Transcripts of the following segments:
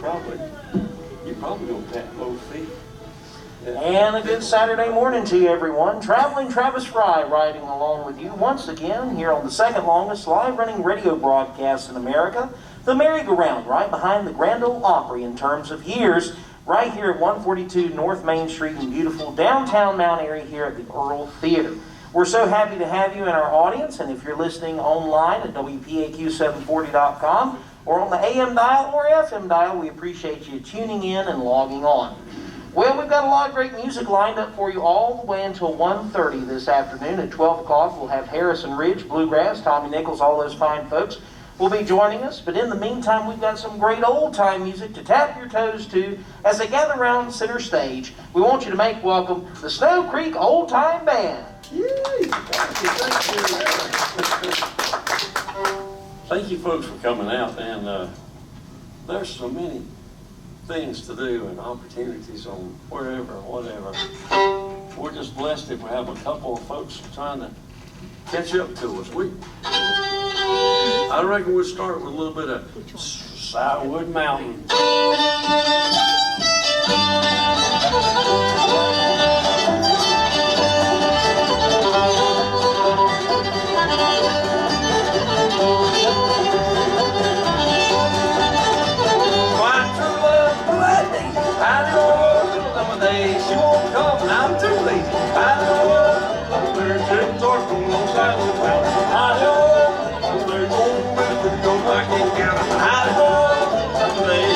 you're probably gonna tap both feet. And a good Saturday morning to you, everyone. Traveling Travis Fry riding along with you once again here on the second longest live running radio broadcast in America, the Merry-Go-Round, right behind the Grand Ole Opry in terms of years, right here at 142 North Main Street in beautiful downtown Mount Airy here at the Earl Theater. We're so happy to have you in our audience, and if you're listening online at WPAQ740.com or on the AM dial or FM dial, we appreciate you tuning in and logging on. Well, we've got a lot of great music lined up for you all the way until 1:30 this afternoon. At 12 o'clock, we'll have Harrison Ridge, Bluegrass, Tommy Nichols, all those fine folks will be joining us. But in the meantime, we've got some great old-time music to tap your toes to as they gather around center stage. We want you to make welcome the Snow Creek Old Time Band. Yay! Thank you folks for coming out, and there's so many things to do and opportunities on wherever, whatever. We're just blessed if we have a couple of folks trying to catch up to us. I reckon we'll start with a little bit of Sourwood Mountain. She won't come and I'm too lazy. I know there's chickens are cool on side of the town. I know there's old Mr. Jones I can't count. I know someday.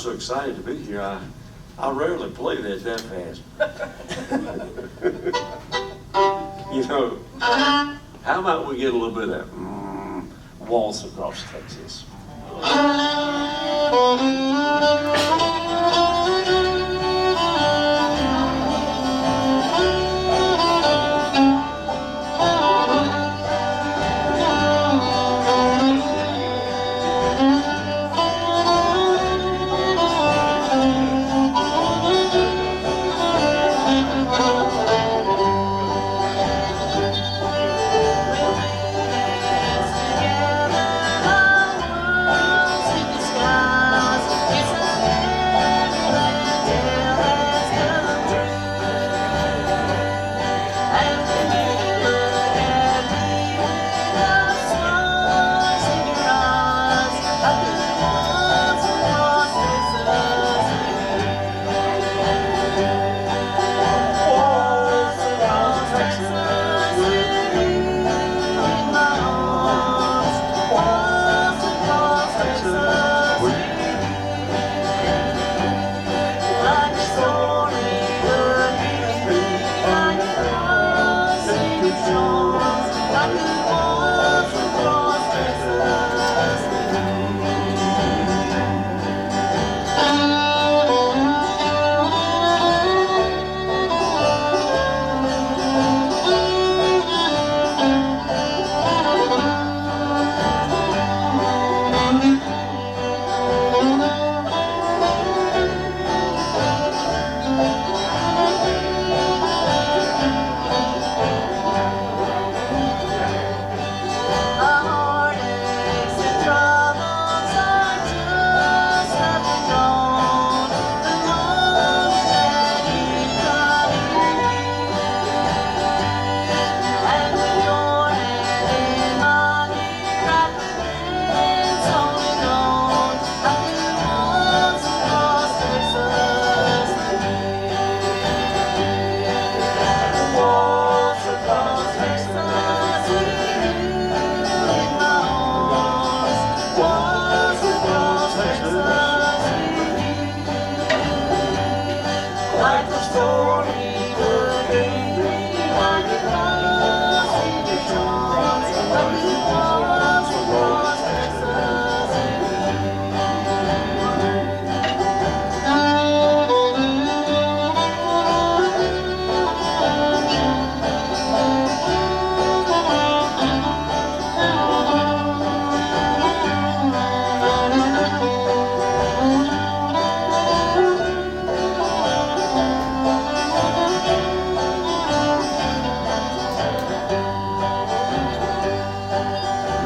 Excited to be here. I rarely play that fast. You know, how about we get a little bit of Waltz Across Texas? Together, the world's in the skies.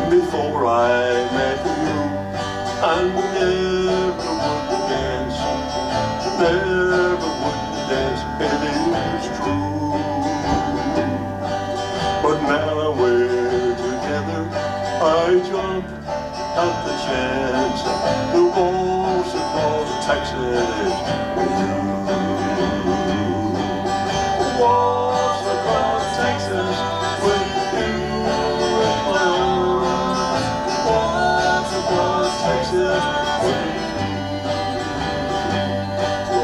Before I met you, I never would dance, never would dance, it is true. But now we're together, I jump at the chance to waltz across Texas with you. Waltz across Texas with you in my arms. Waltz across Texas with you.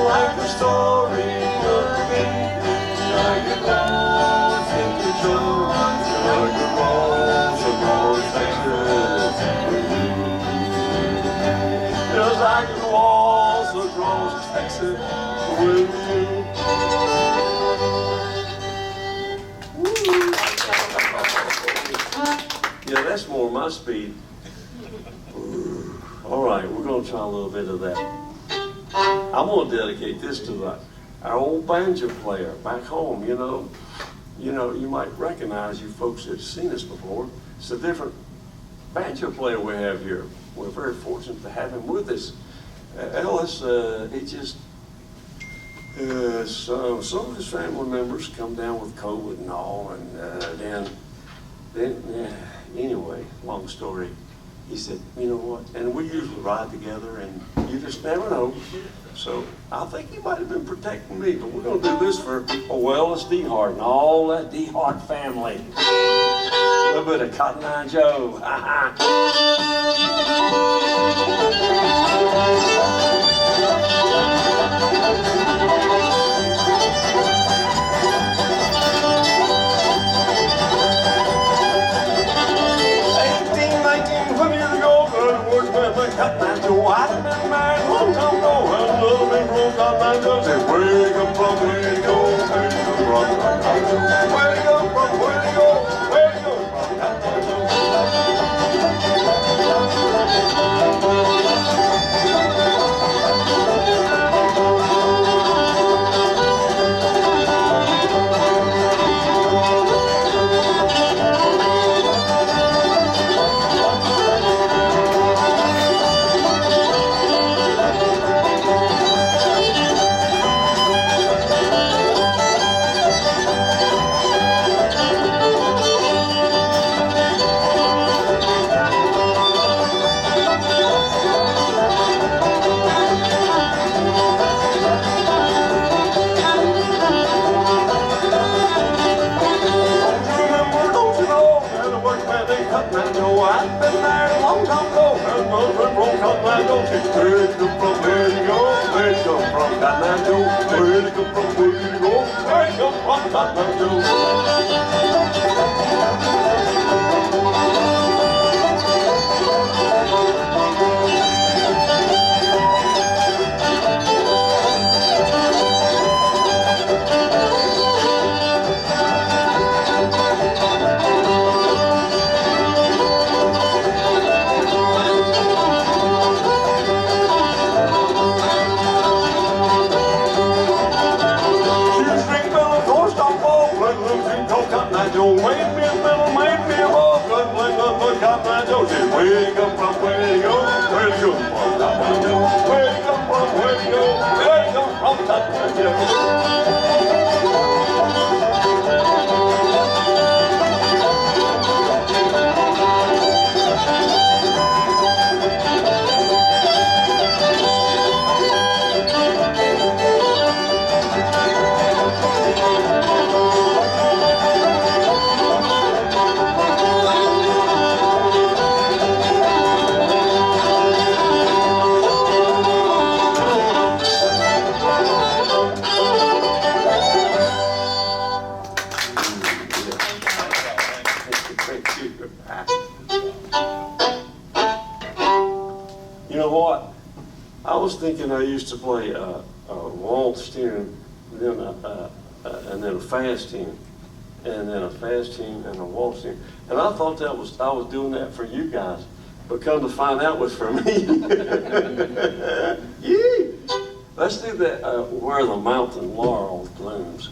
Like a story of a baby, I could waltz in your charms. I could waltz across Texas with you. Yes, I could waltz across Texas with you. Yeah, that's more my speed. All right, we're going to try a little bit of that. I'm going to dedicate this to our old banjo player back home. You know, you might recognize you folks that have seen us before. It's a different banjo player we have here. We're very fortunate to have him with us. Ellis, he just, some of his family members come down with COVID and all, and then anyway, long story. He said, you know what, and we usually ride together, and you just never know. So I think he might have been protecting me, but we're going to do this for Ellis D. Hart and all that D. Hart family. A little bit of Cotton Eye Joe. 20 years ago, good wordsmith and Cotton Eye Joe. I'd been married a long time ago, and little big broke Cotton Eye Joe said, where you come from, where you go, where you come from, Cotton Eye Joe? Where you come from, where you go, where you go from, Cotton Eye Joe? I've been married a long time ago, and mother broke Cotton Eye Joe. Where you come from, where you go, where you come from, Cotton Eye Joe? Where you come from, where you go, where you come from, Cotton Eye Joe? Joe made me a fiddle, made me a bow, good play, Cotton Eye Joe. Said, where you come from, where did he go? Where did you come from, Cotton Eye Joe? Where you come from, where did he go? Where you come from, Cotton Eye Joe? You know what? I was thinking I used to play a waltz tune, then and then a fast tune, and then a fast tune and a waltz tune, and I thought I was doing that for you guys, but come to find out it was for me. Yee! Let's do that. Where the mountain laurel blooms.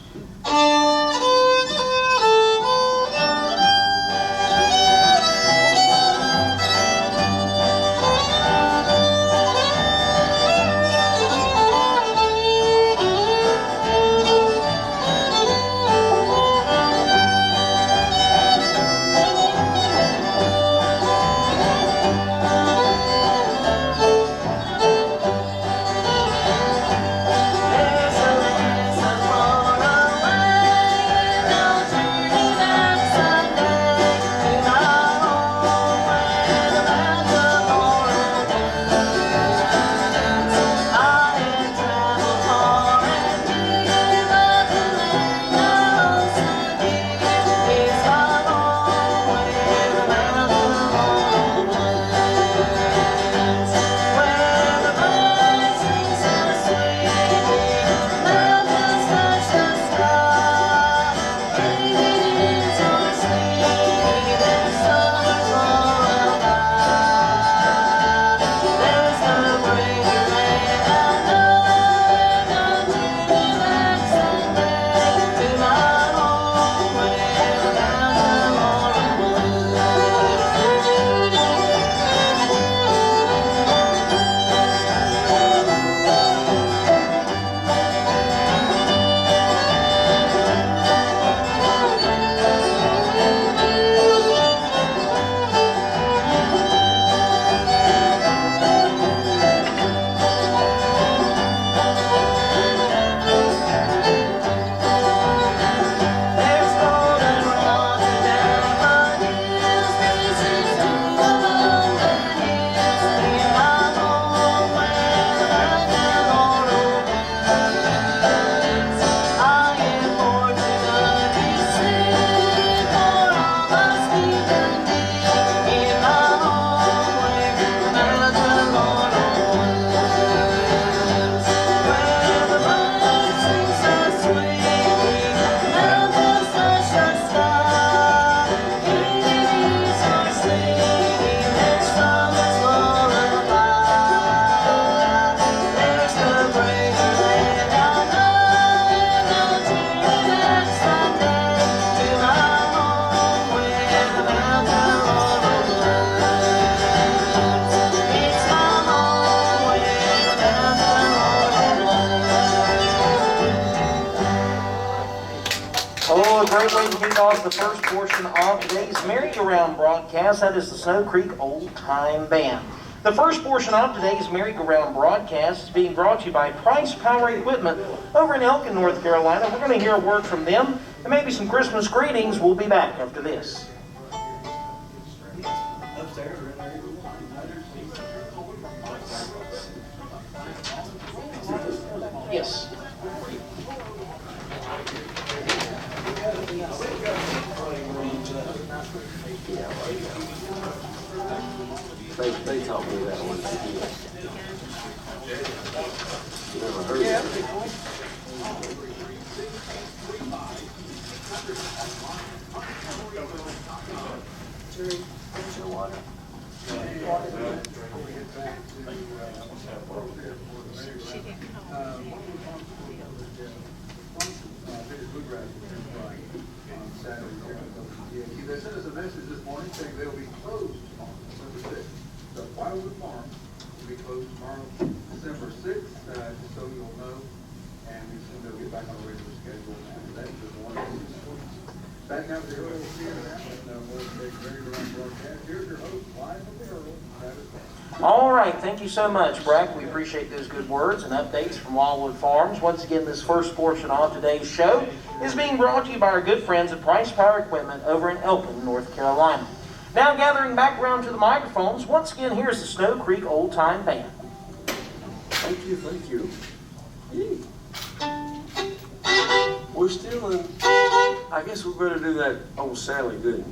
Oh, a great way to kick off the first portion of today's merry-go-round broadcast. That is the Snow Creek Old Time Band. The first portion of today's merry-go-round broadcast is being brought to you by Price Power Equipment over in Elkin, North Carolina. We're going to hear a word from them and maybe some Christmas greetings. We'll be back after this. Yes. They taught me that one. You never heard of WPAQ. They sent us a message this morning saying they'll be closed tomorrow, December 6th. So Wildwood Farm will be closed tomorrow, December 6th, just so you'll know. And we assume they'll get back on a regular schedule after that. Just one back out to the Earl Theater now, and we'll take merry-go-round broadcast. Here's your host, live from the Earl, Travis Barnes. All right, thank you so much, Breck. We appreciate those good words and updates from Wildwood Farms. Once again, this first portion of today's show is being brought to you by our good friends at Price Power Equipment over in Elkin, North Carolina. Now gathering back around to the microphones, once again, here's the Snow Creek Old Time Band. Thank you, thank you. Yee. We're still in, I guess we better do that old Sally Gooden.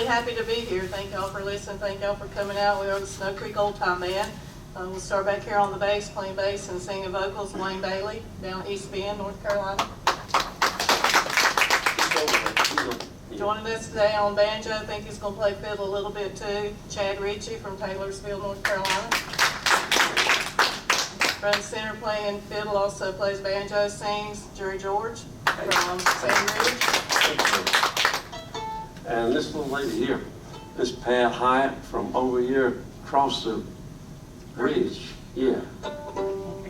Happy to be here. Thank y'all for listening. Thank y'all for coming out. We are the Snow Creek Old Time Band. We'll start back here on the bass, playing bass and singing vocals. Wayne Bailey, down East Bend, North Carolina. Joining us today on banjo, I think he's going to play fiddle a little bit too. Chad Ritchie from Taylorsville, North Carolina. Front center playing fiddle, also plays banjo, sings. Jerry George from Sandy Ridge. And this little lady here, this Pat Hyatt from over here across the bridge. Yeah.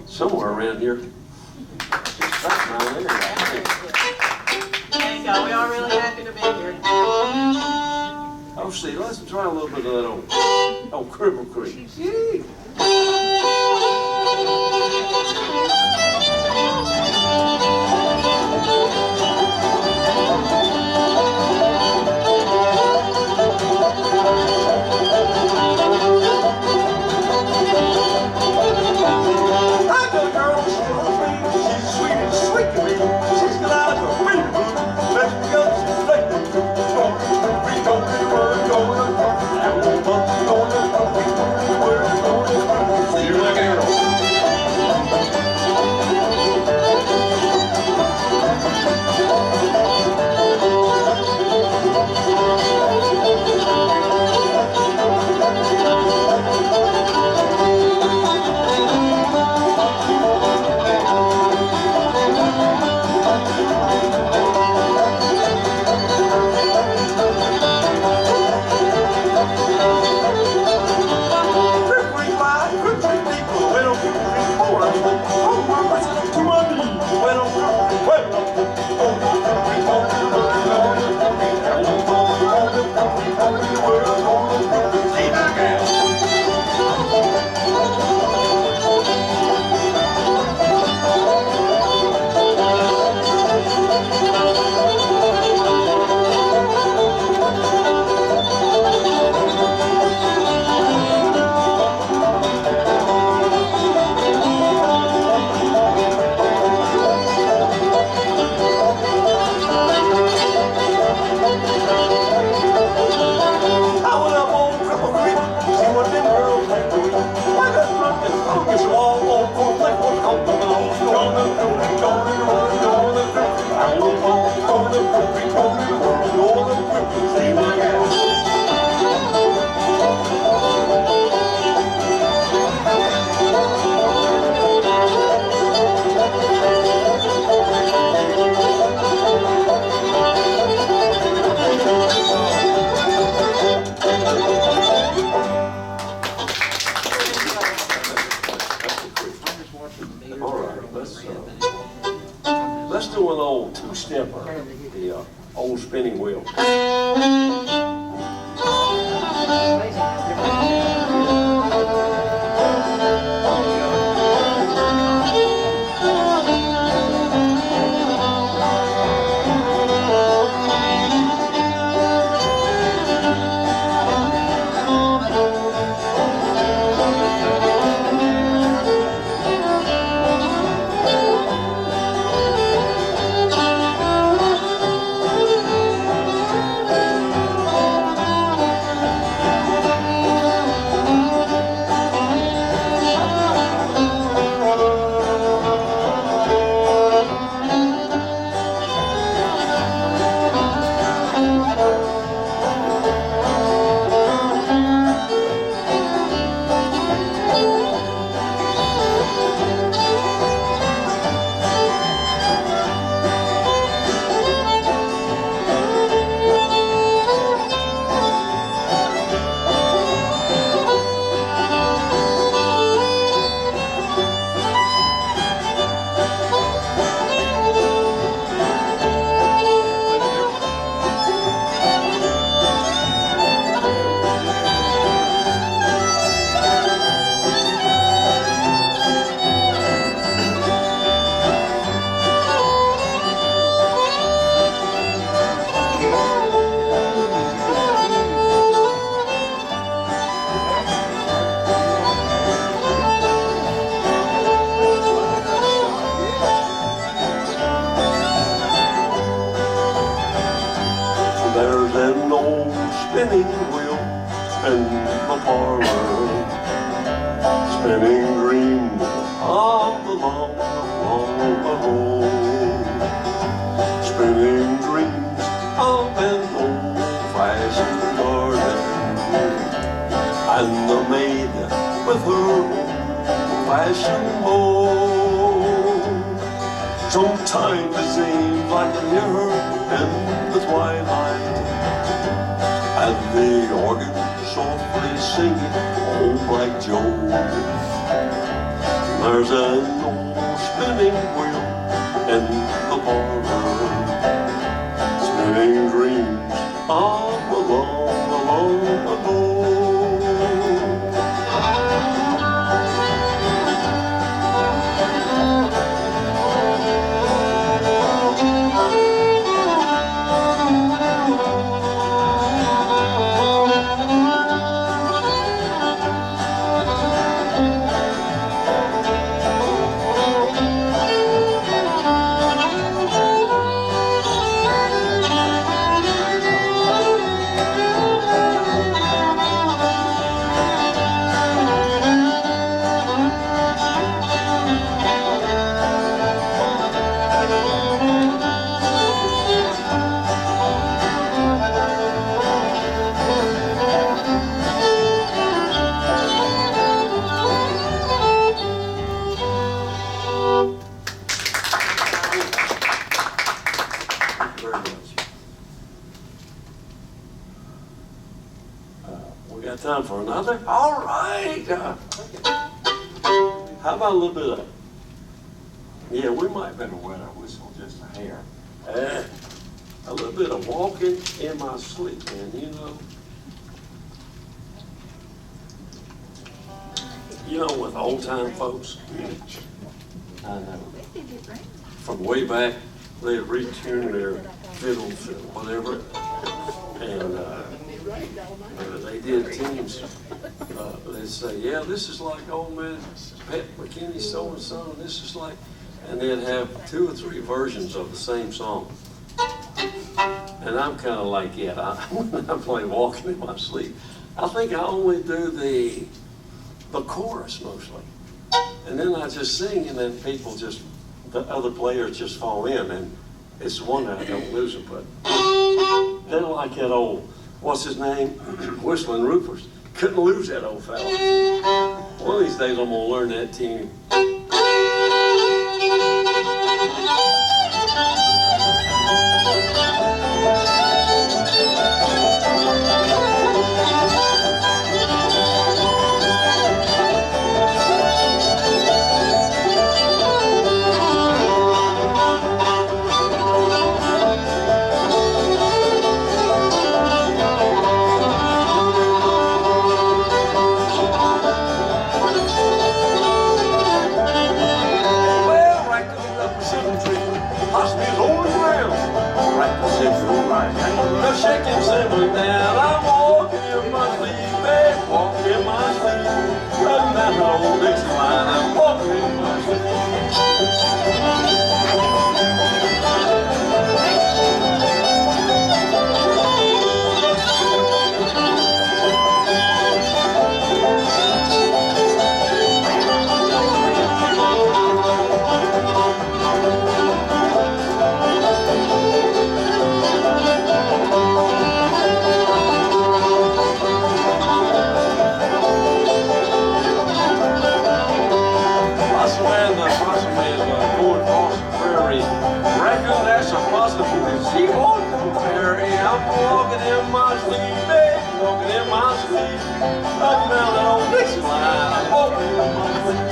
Somewhere around here. Just right down there. Thank y'all. We are really happy to be here. Oh, see, let's try a little bit of that old Cripple Creek. the old spinning wheel. There's an old spinning wheel in the parlor, spinning dreams of the long, long ago, spinning dreams of an old-fashioned garden, and the maid with her old-fashioned bow. Sometimes it seems like I hear her in the twilight, and the organ softly singing Old Black Joe. There's an old spinning wheel in the parlor, spinning dreams of a long, long ago. Time for another? All right. How about a little bit of, yeah, we might better wet our whistle just a hair. A little bit of walking in my sleep, man, you know, with old time folks, I know, from way back, they retune their fiddles or whatever, and they did tunes. They'd say, yeah, this is like old man Pat McKinney so-and-so, and this is like, and they'd have 2 or 3 versions of the same song. And I'm kind of like, yeah, when I play Walking in My Sleep, I think I only do the chorus mostly. And then I just sing, and then people just, the other players just fall in, and it's the one that I don't lose it, but they're like that old, what's his name? Whistling Rufus. Couldn't lose that old fella. One of these days I'm gonna learn that tune. she won't go Mary. I'm walking in my sleep, baby, walking in my sleep. Up and down that old Dixie line, I'm walking in my sleep.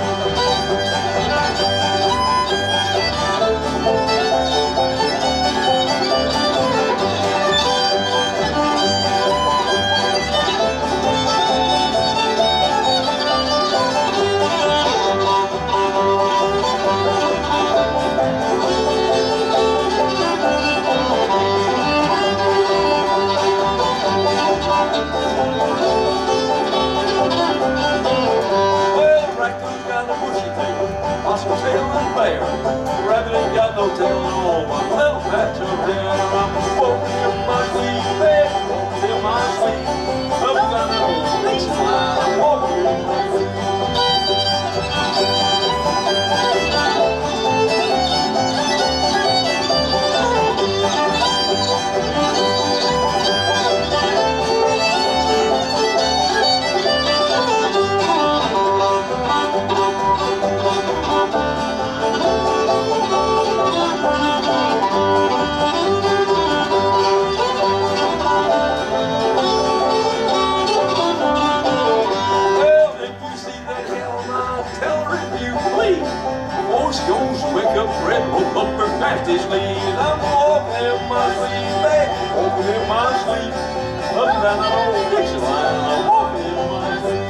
Tail and bear. The rabbit ain't got no tail at all. My little patch of hair. I'm walking in my sleep, baby, walking in my sleep. Up and down that old Dixie line, I'm walking in my sleep. His knees. I'm walking in my sleep, baby, walking in my sleep. Up and down that old Dixie line, I'm walking in my sleep.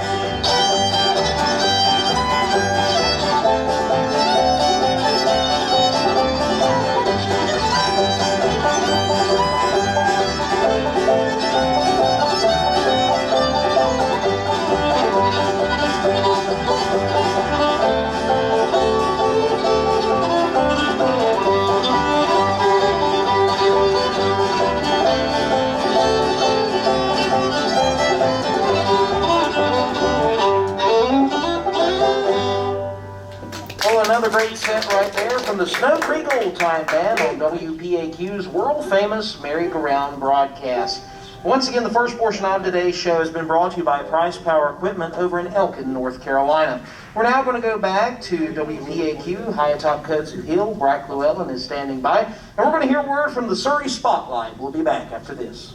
Another great set right there from the Snow Creek Old Time Band on WPAQ's world-famous Merry-Go-Round broadcast. Once again, the first portion of today's show has been brought to you by Price Power Equipment over in Elkin, North Carolina. We're now going to go back to WPAQ, high atop Kudzu Hill. Brack Llewellyn is standing by, and we're going to hear a word from the Surrey Spotlight. We'll be back after this.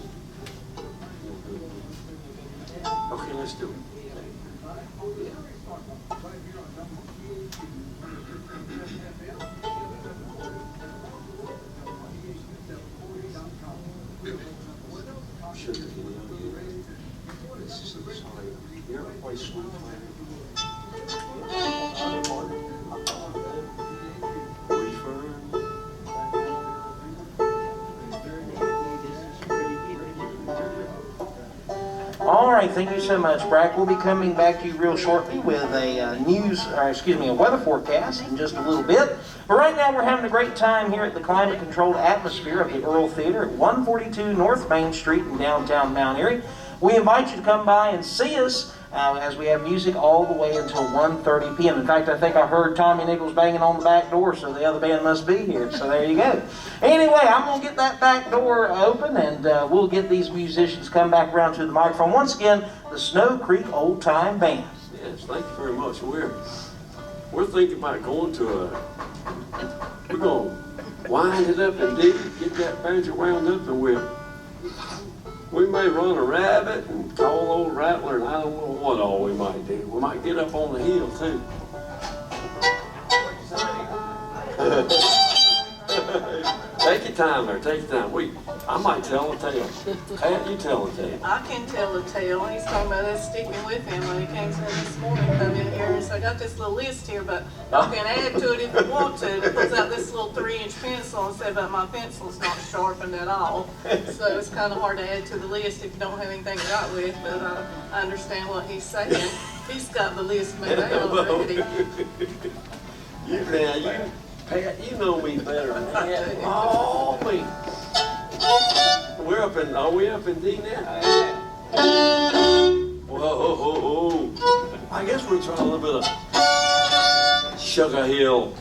Okay, let's do it. Sugar, this is sorry. You're way sweet, All right, thank you so much, Brack. We'll be coming back to you real shortly with a a weather forecast in just a little bit. But right now, we're having a great time here at the climate-controlled atmosphere of the Earl Theater at 142 North Main Street in downtown Mount Airy. We invite you to come by and see us as we have music all the way until 1:30 p.m. In fact, I think I heard Tommy Nichols banging on the back door, so the other band must be here. So there you go. Anyway, I'm going to get that back door open, and we'll get these musicians come back around to the microphone. Once again, the Snow Creek Old Time Band. Yes, thank you very much. We're thinking about going to we're going to wind it up and dig it, get that banjo wound up, and we may run a rabbit and call old Rattler, and I don't know what all we might do. We might get up on the hill, too. Take your time there, take your time. I might tell a tale. Pat, you tell a tale. I can tell a tale. He's talking about us sticking with him when he came to me this morning, come in here. And so I got this little list here, but you can add to it if you want to. It pulls out this little 3-inch pencil and said, but my pencil's not sharpened at all. So it's kind of hard to add to the list if you don't have anything to write with, but I understand what he's saying. He's got the list made out already. Pat, you know me better than that. Oh, me. Are we up in D now? Whoa. I guess we'll try a little bit of Sugar Hill.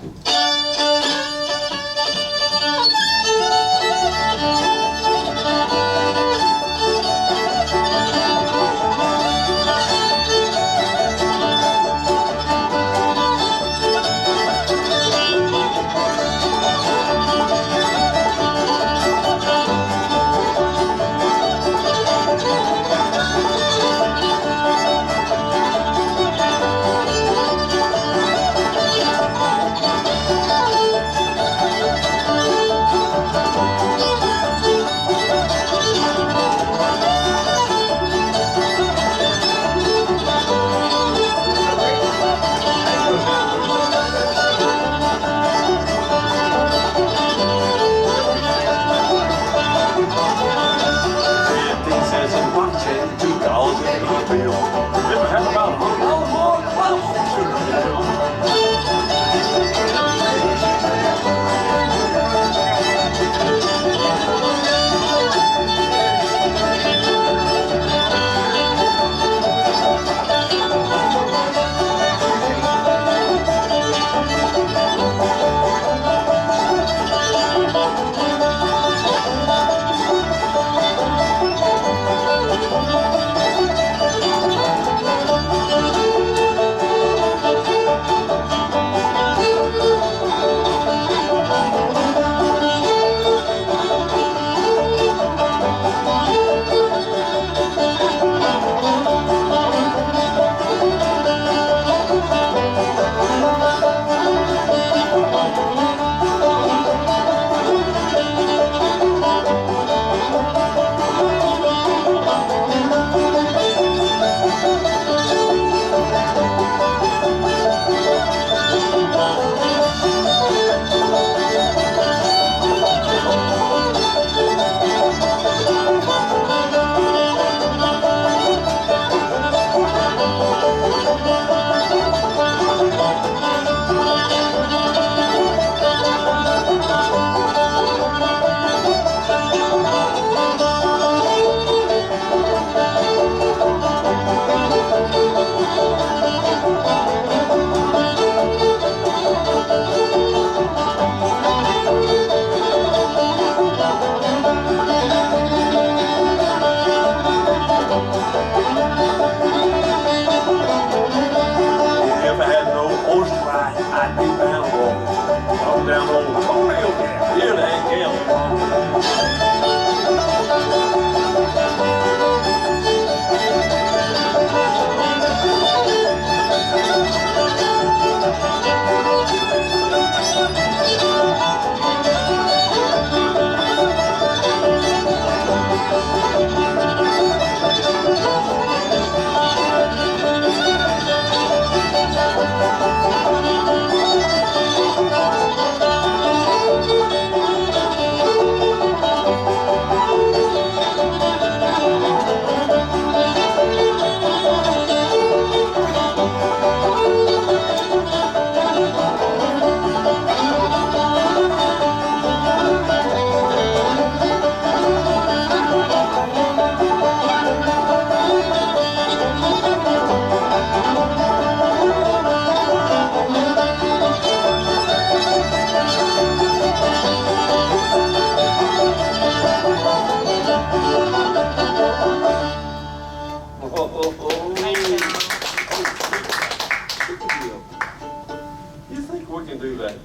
can do that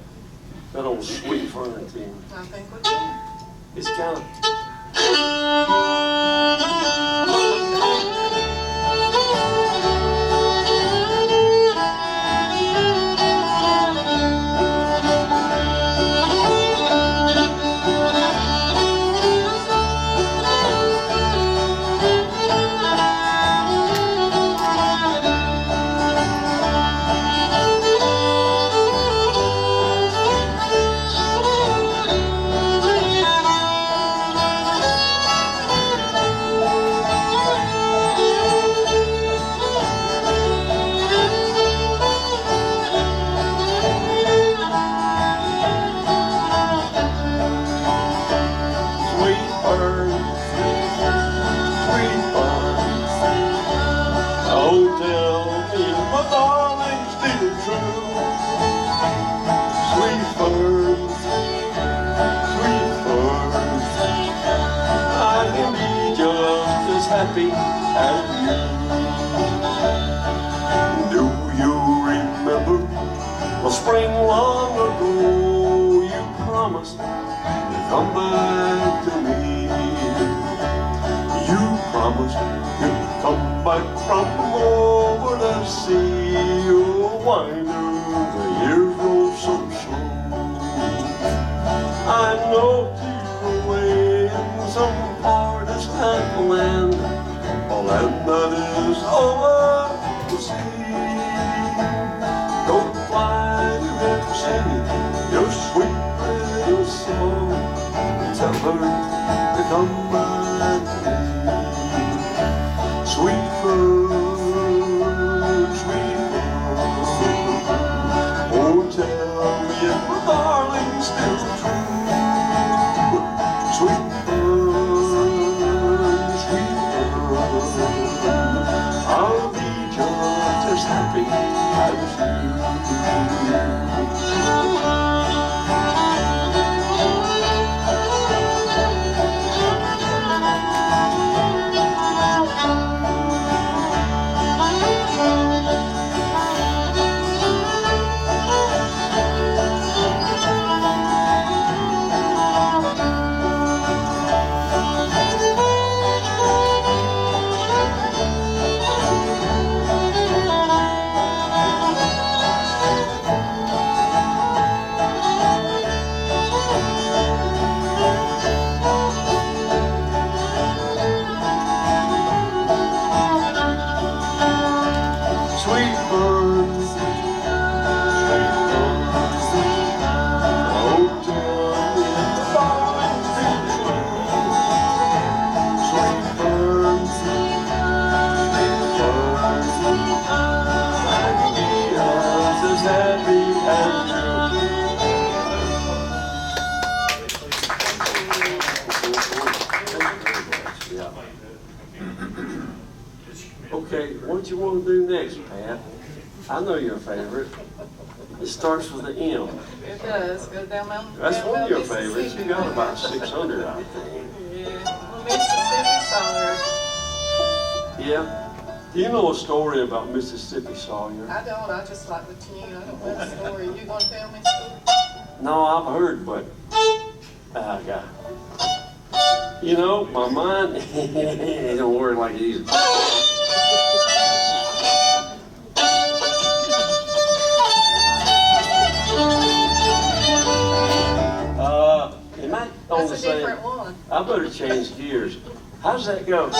old Sweet Fern tune. I think we can. It's kind of. Happy as you. Do you remember a spring long ago? You promised to come back to me. You promised you'd come back from over the sea. Oh, why do the years roll so slow? I know you're away in some far distant land, a land that is over the sea. Don't fly to ever sing your sweet little song, tell her to come back to me. Sweet bird, oh tell me if my darling's still true. Sweet I'll be just as happy as Okay, what you want to do next, Pat? I know your favorite. It starts with an M. It does. Go down Mountain. That's down one of your Mississippi. favorites. You got about 600, I think. Yeah. Well, Mississippi Sawyer. Yeah. Do you know a story about Mississippi Sawyer? I don't. I just like the tune. I don't know the story. You gonna tell me a story? No, I've heard, but God. You know, my mind it don't work like it used to. Am I on That's the a same? different one. I better change gears. How does that go?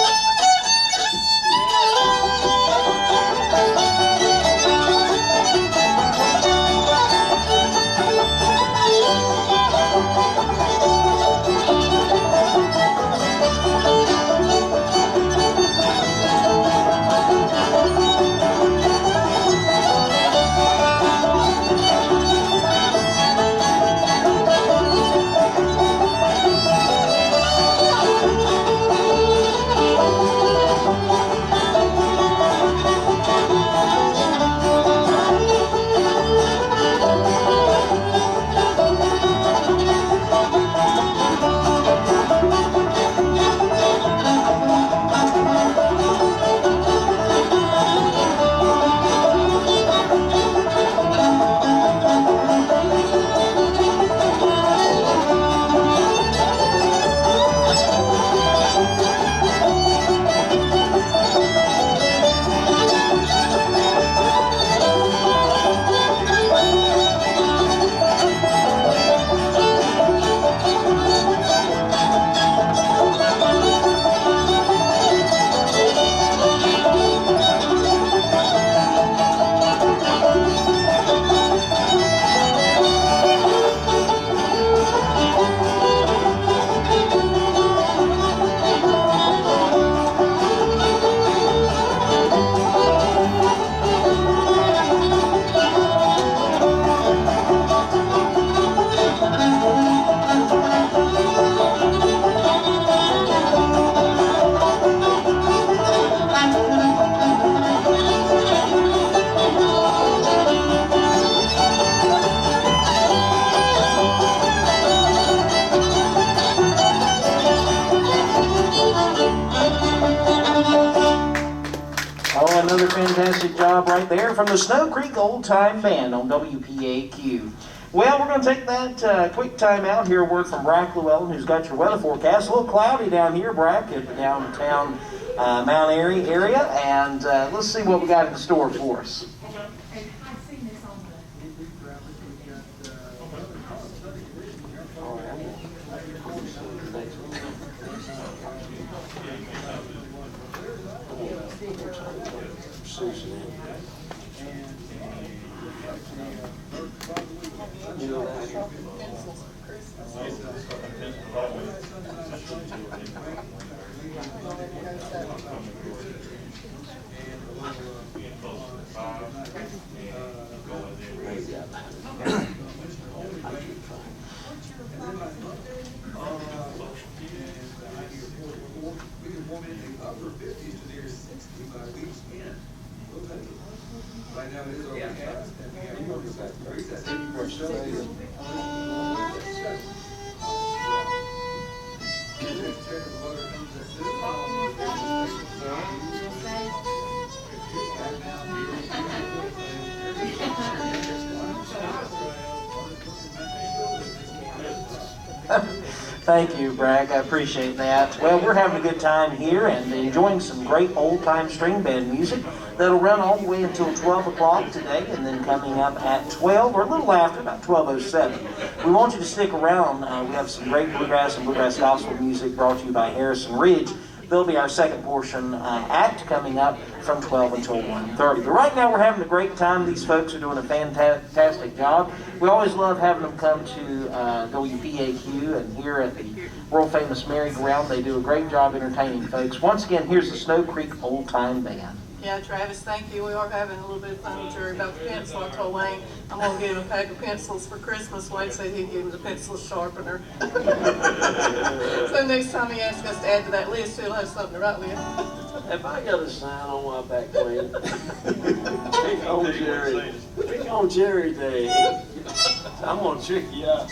job right there from the Snow Creek Old Time Band on WPAQ. Well, we're going to take that quick time out, hear a word from Brack Llewellyn, who's got your weather forecast. A little cloudy down here, Brack, at the downtown Mount Airy area, and let's see what we got in store for us. Right now it is overcast. Thank you, Bragg. I appreciate that. Well, we're having a good time here and enjoying some great old-time string band music that'll run all the way until 12 o'clock today, and then coming up at 12, or a little after, about 12:07. We want you to stick around. We have some great bluegrass and bluegrass gospel music brought to you by Harrison Ridge. They'll be our second portion act coming up from 12 until 1:30. But right now we're having a great time. These folks are doing a fantastic job. We always love having them come to WPAQ and here at the world famous Merry-Go-Round. They do a great job entertaining folks. Once again, here's the Snow Creek Old Time Band. Yeah, Travis, thank you. We are having a little bit of fun with Jerry about the pencil. I told Wayne I'm going to get him a pack of pencils for Christmas. Wayne said he'd give him the pencil sharpener. So next time he asks us to add to that list, he'll have something to write with. Have I got a sign on my back plate? Pick on Jerry. Pick on Jerry Day. I'm going to trick you out.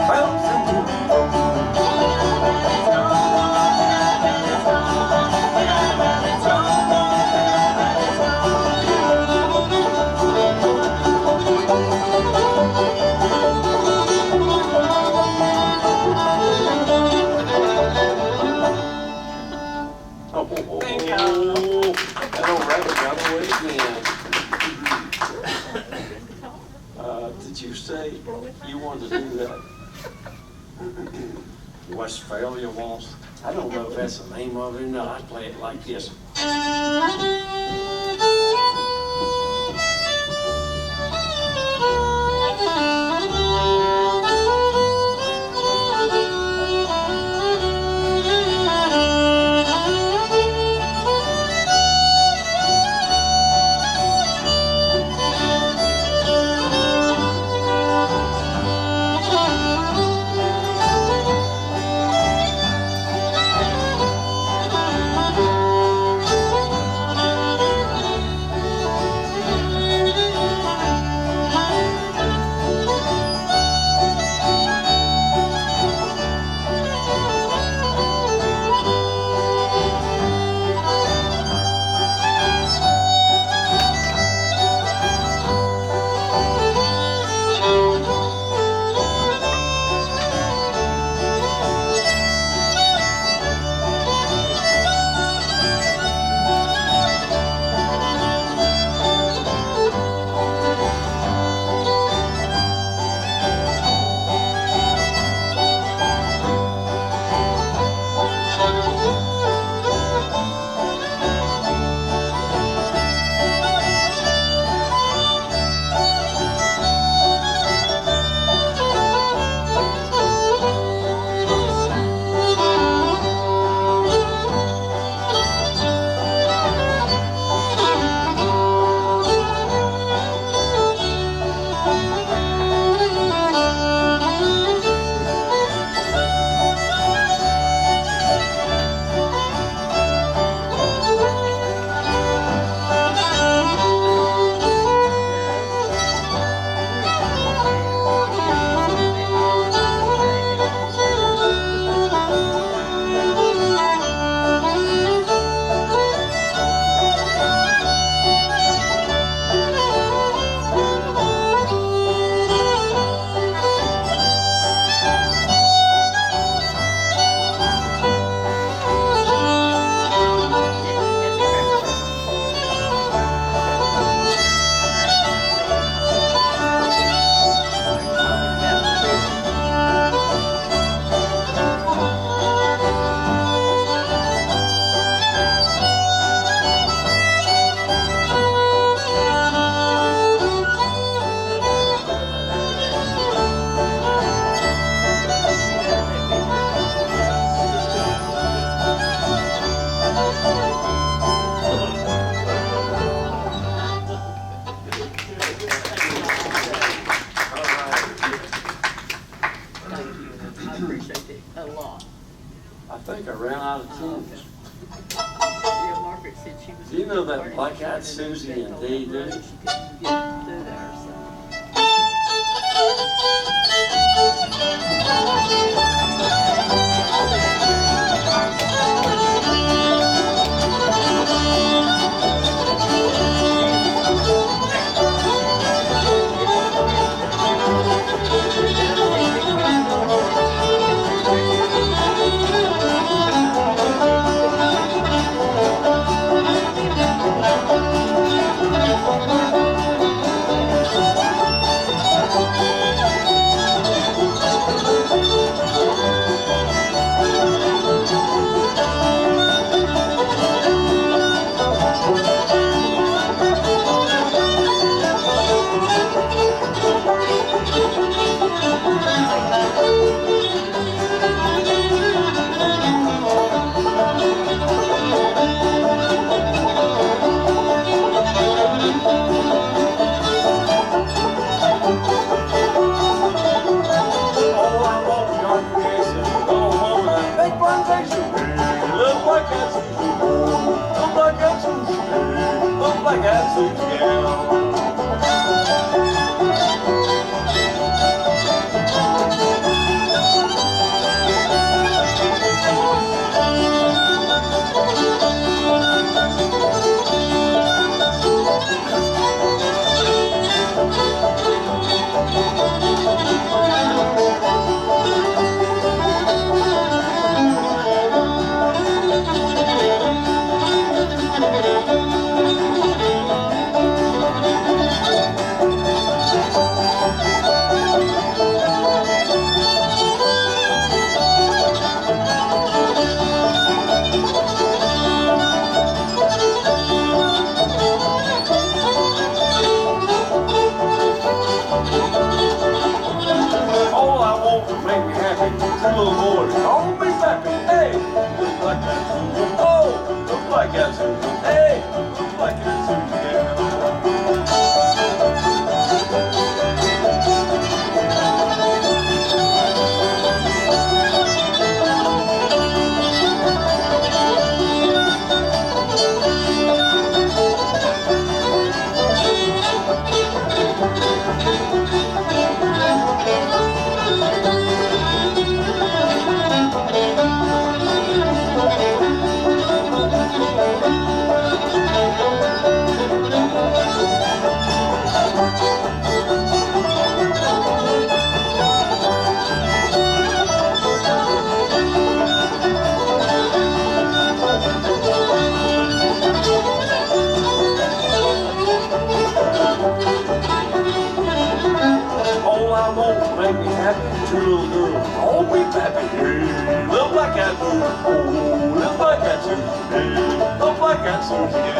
Bouncing to the Oh, that old rabbit got away again. Did you say you wanted to do that? Westphalia Waltz? I don't know if that's the name of it or not. I play it like this. I think I ran out of tunes. Yeah, Margaret said she was. Do you know that Black Eyed Susie and Dee Dee? She couldn't get through there, so. two little girls, all big happy. Hey, little black eyed Susie, oh, little black eyed Susie, hey, little black eyed Susie, yeah.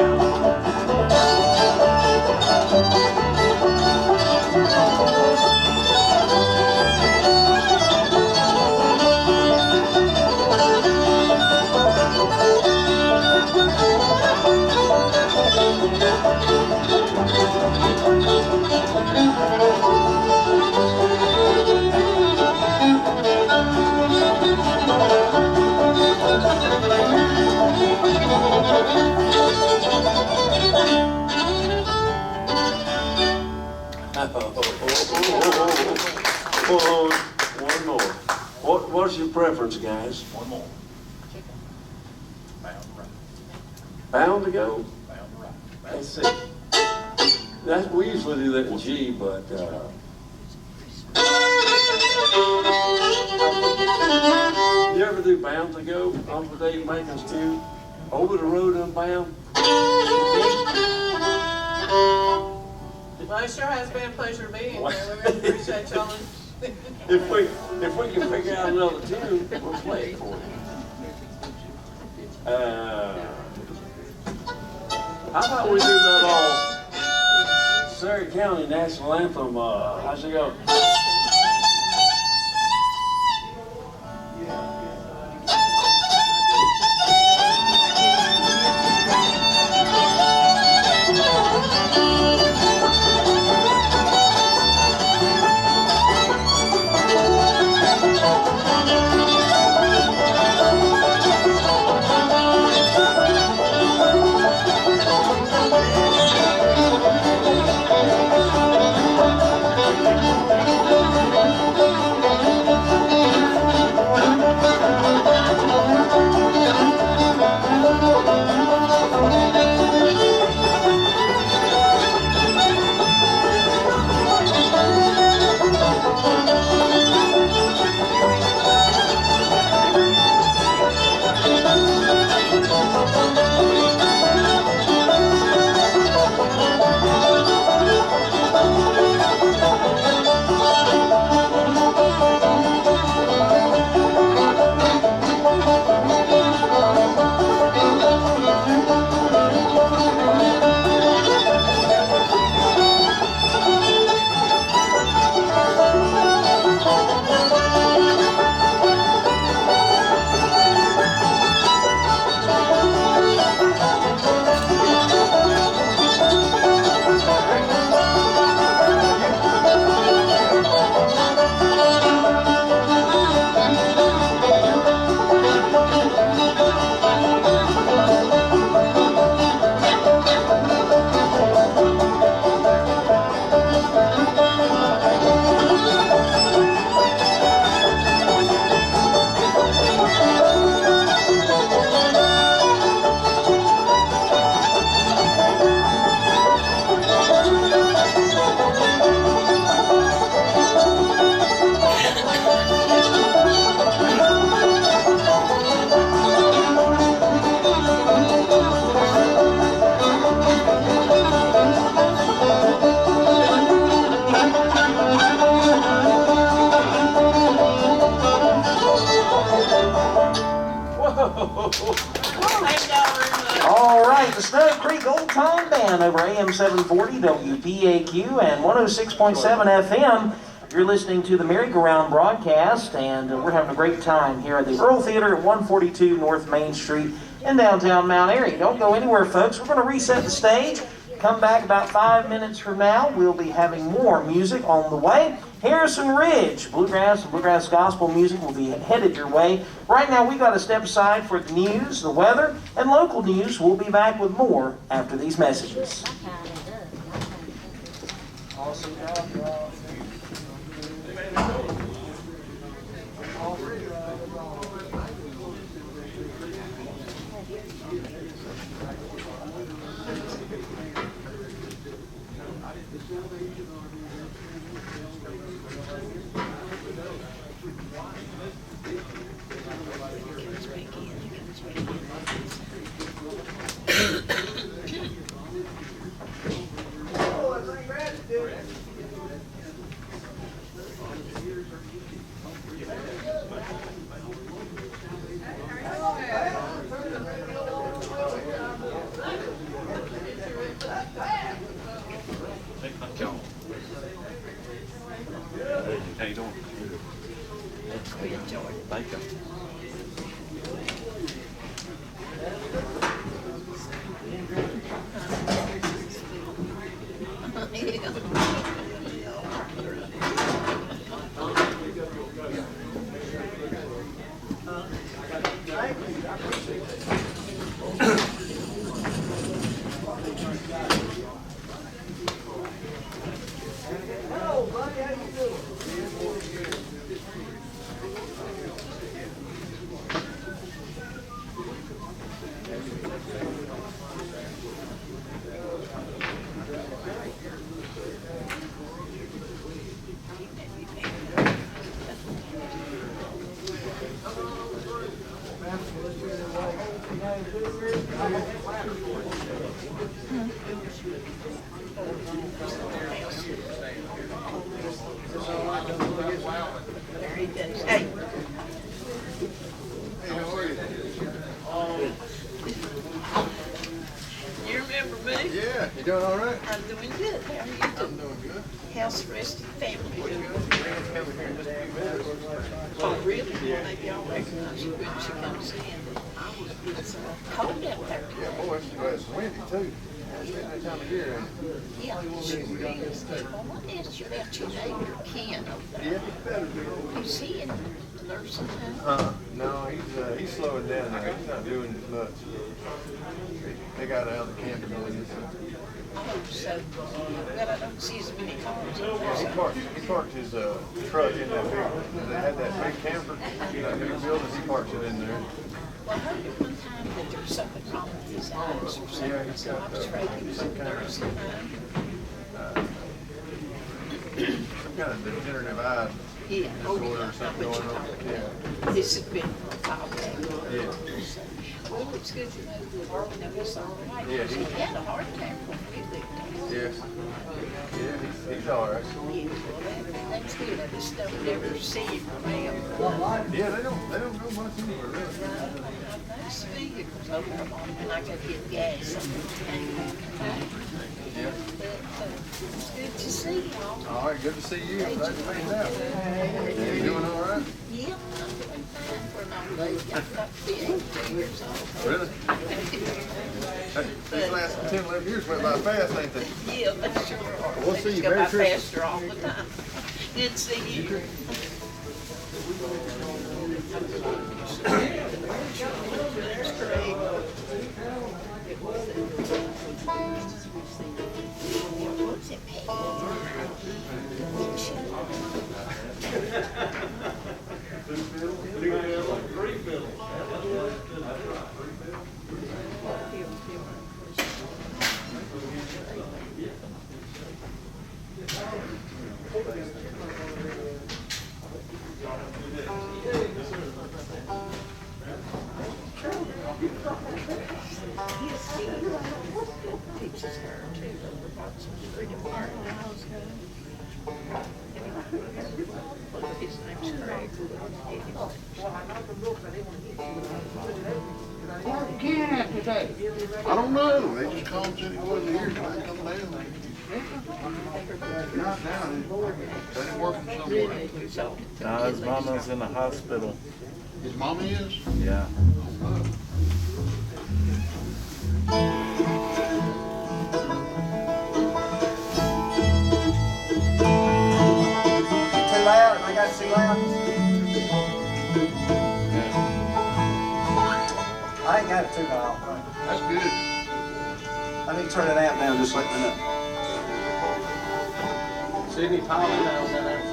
One more. What's your preference, guys? One more. Bound to go? Bound to right. Let's see. We usually do that in G, but, you ever do Bound to Go off of Dave Macon's tune? Over the road unbound? Well, it sure has been a pleasure being here. We really appreciate y'all. If we can figure out another tune, we'll play it for you. How about we do that all Surrey County National Anthem? How's it go? All right, the Snow Creek Old Time Band over AM 740 WPAQ and 106.7 FM. You're listening to the Merry-Go-Round broadcast, and we're having a great time here at the Earl Theater at 142 North Main Street in downtown Mount Airy. Don't go anywhere, folks. We're going to reset the stage. Come back about 5 minutes from now. We'll be having more music on the way. Harrison Ridge, bluegrass and bluegrass gospel music will be headed your way. Right now, we've got to step aside for the news, the weather, and local news. We'll be back with more after these messages. Awesome job, y'all. you doing? We enjoyed it. Thank you. There he goes. Hey. You remember me? Yeah, you doing all right? I'm doing good. How are you I'm doing? doing good. How's the rest of the family doing? Brand's coming here in just a few minutes. Oh, really? Well, maybe I'll recognize you when she comes in. It's cold out there. Yeah, boy, it's windy too. It's that time of year. Yeah, it sure is. Well, what is you about your neighbor Ken over there? Yeah, better be. Is he in nursing home? No, he's slowing down now. He's not doing as much. They got out of the camping business. Oh, so, well, I don't see as many cars in there. Yeah, he parked his truck in that big. They had that big camper, that big building. He parks it in there. Well, I heard at one time that there was something wrong with his eyes or something, Yeah, he's so got I was afraid he was in nursing home. Some kind of degenerative eye Yeah, oh, disorder yeah, or something I know what going you're on. talking Yeah. about. This has been a while back. Yeah. So, well, it's good to know that, you know, he's all right. Yeah, He had a heart attack when we lived there. Yes. Yeah, he's all right. Yeah, well, that's good. I just don't never see him around. Yeah, they don't go much anywhere really. Nice vehicles over there, Mom, and I gotta get gas on the tank. Yeah. But, it's good to see y'all. All right, good to see you. Glad to find out. You doing all right? Yeah, I'm doing fine for an old lady. I've got to be 82 years old. Really? These last 10, 11 years went by fast, ain't they? Yeah, they sure are. We'll They see you. go Merry by Christmas. faster all the time. Good to see you. That's great. What's it pay? Teaches her too, over Watson Street in Martin. His name's Craig. Ken today? I don't know. They just called and said he wasn't here. Can I come down? Not down. They didn't work somewhere. No, his mama's in the hospital. His mama is? Yeah. Too loud? I got too loud? I ain't got it too loud. That's good. I need to turn it out now, just let me know. Sydney, pile in there on that mic.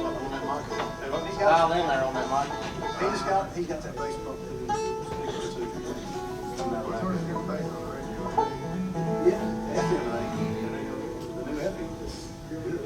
Pile in there on that mic. He's got that bass pump. Yeah, FM, the new FM.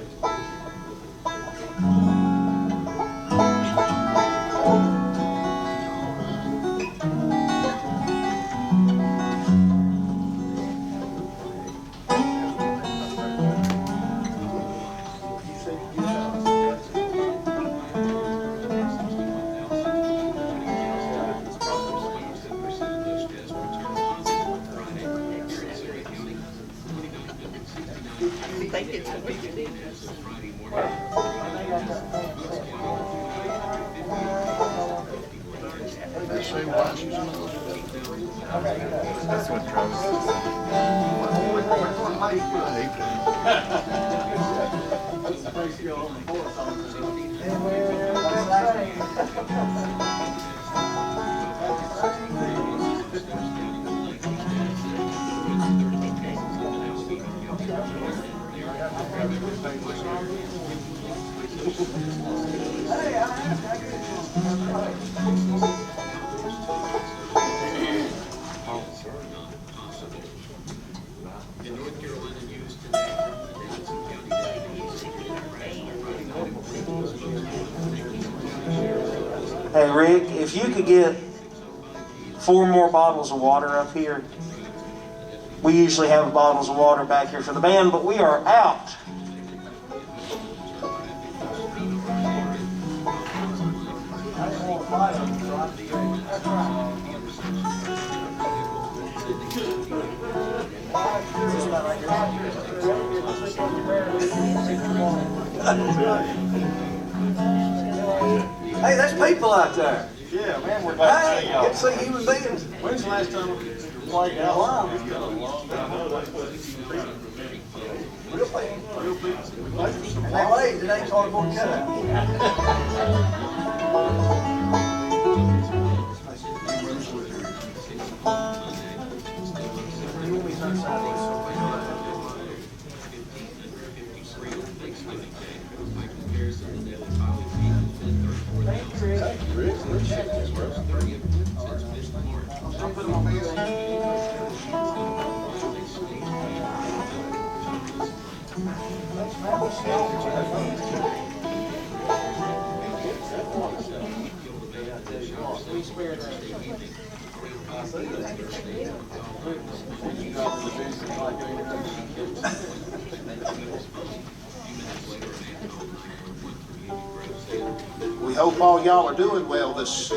I think it's a big deal. say why she's in the hospital. That's what Travis said. I hate that. Hey Rick, if you could get 4 more bottles of water up here. We usually have bottles of water back here for the band, but we are out. Hey, there's people out there. Yeah, man, we're glad to see Hey, y'all. get to see human beings. When's the last time we played out? Wow. It's been a long time. Real people. Real people. We played for some And they waved, it ain't cardboard cutout. We hope all y'all are doing well this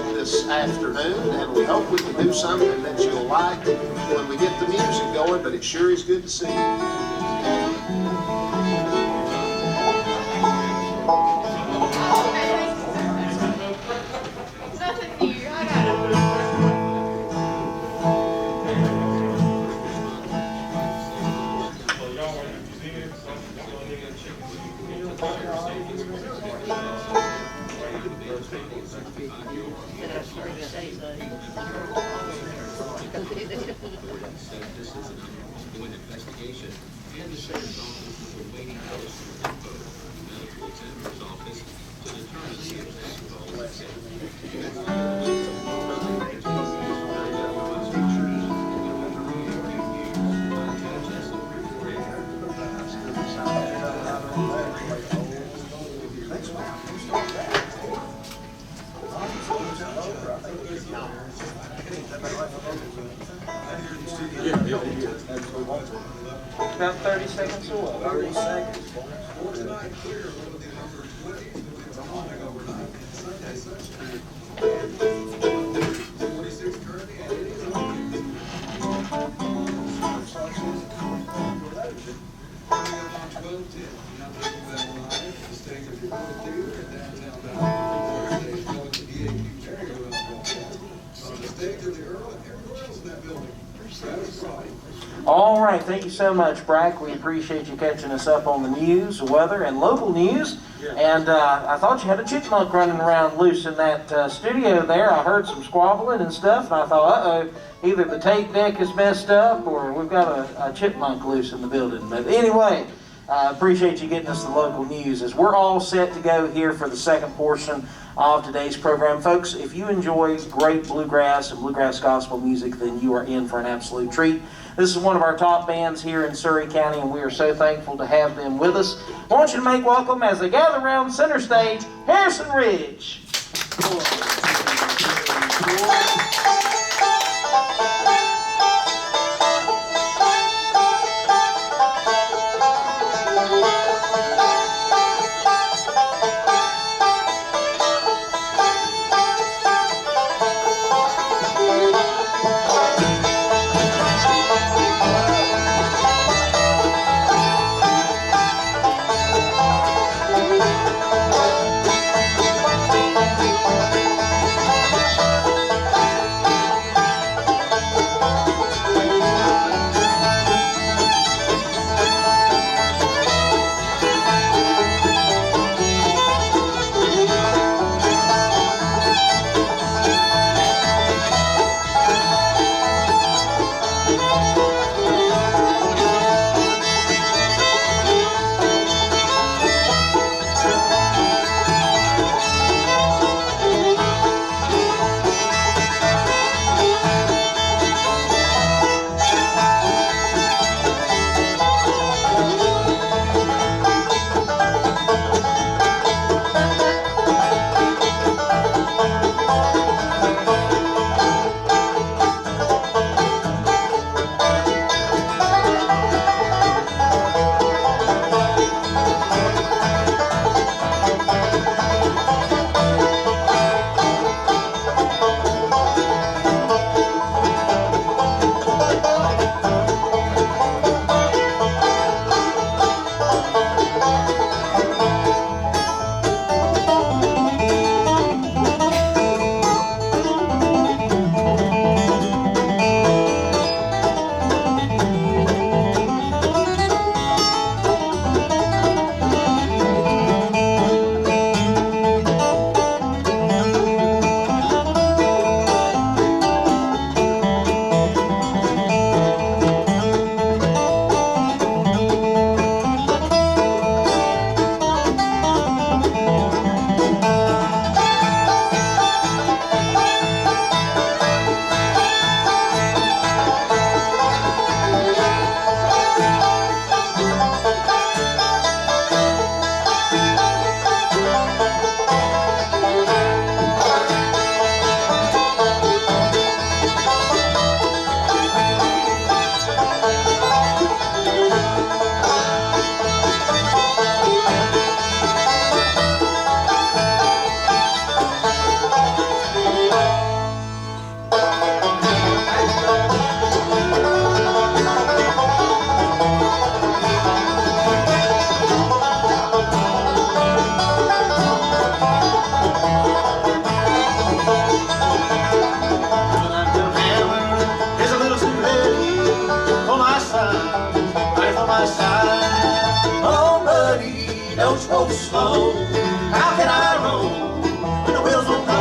afternoon, and we hope we can do something that you'll like when we get the music going, but it sure is good to see you. About 30 seconds away. 30 seconds. All right, thank you so much, Brack. We appreciate you catching us up on the news, the weather, and local news. And I thought you had a chipmunk running around loose in that studio there. I heard some squabbling and stuff, and I thought, uh-oh, either the tape deck is messed up or we've got a chipmunk loose in the building. But anyway, I appreciate you getting us the local news as we're all set to go here for the second portion of today's program. Folks, if you enjoy great bluegrass and bluegrass gospel music, then you are in for an absolute treat. This is one of our top bands here in Surrey County, and we are so thankful to have them with us. I want you to make welcome, as they gather around center stage, Harrison Ridge. my side. Oh, buddy, don't roll slow. How can I roll when the wheels won't go?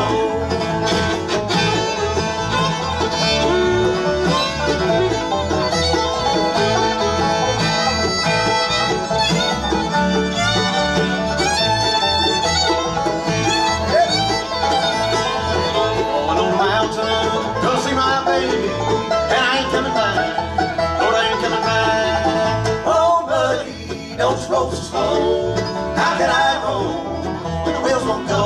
Going on the mountain, gonna see my baby, and I ain't coming back. Lord, I ain't coming back. Oh, buddy, don't roll so slow. How can I roll when the wheels won't go?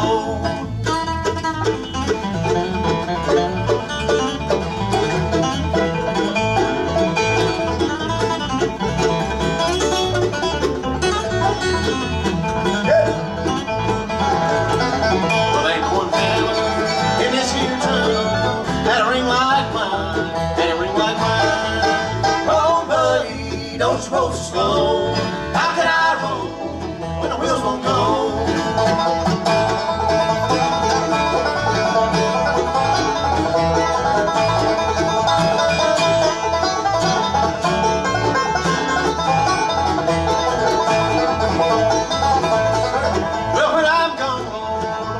Well, ain't one family in this here town had a ring like mine, had a ring like mine. Oh, buddy, don't roll so slow. How can I roll when the wheels won't go? Well, when I'm gone,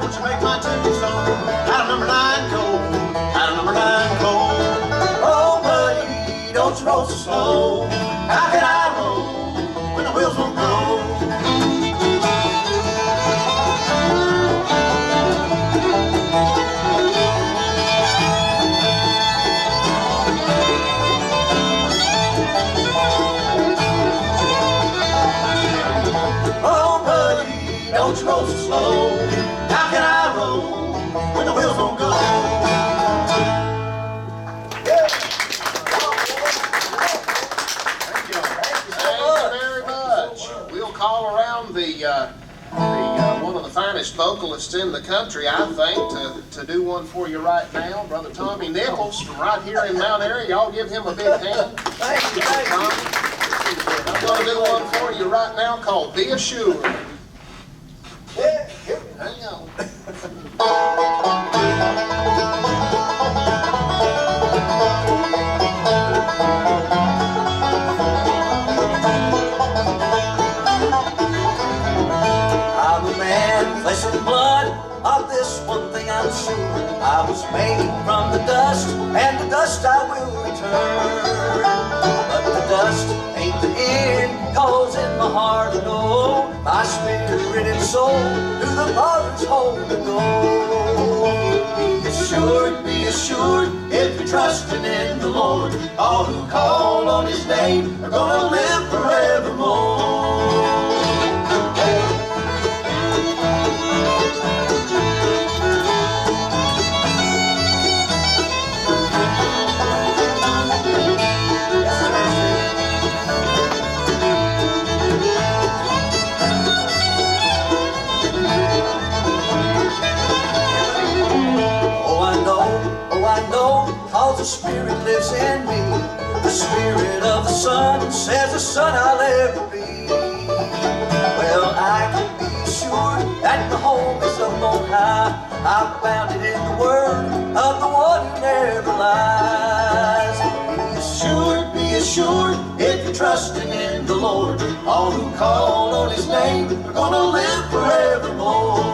won't you make my tombstone out of number 9 coal, out of number 9 coal? Oh, buddy, don't you roll so slow. How can I roll when the wheels won't go? Oh, buddy, don't you roll so slow. How can I roll when the wheels won't go? Thank you very much. We'll call around the one of the finest vocalists in the country, I think, to do one for you right now. Brother Tommy Nichols from right here in Mount Airy. Y'all give him a big hand. Thank you, Tommy. I'm going to do one for you right now called Be Assured. Hang on. I'm a man, flesh and blood, of this one thing I'm sure. I was made from the dust, and the dust I will return. But the dust ain't the end, cause in my heart I know my spirit and soul to the Father's home to go. Be assured, if you're trusting in the Lord, all who call on His name are gonna live forevermore. Cause the Spirit lives in me. The Spirit of the Son says the Son I'll ever be. Well, I can be sure that the home is up on high. I found it in the Word of the one who never lies. Be assured, if you're trusting in the Lord, all who call on His name are gonna live forevermore.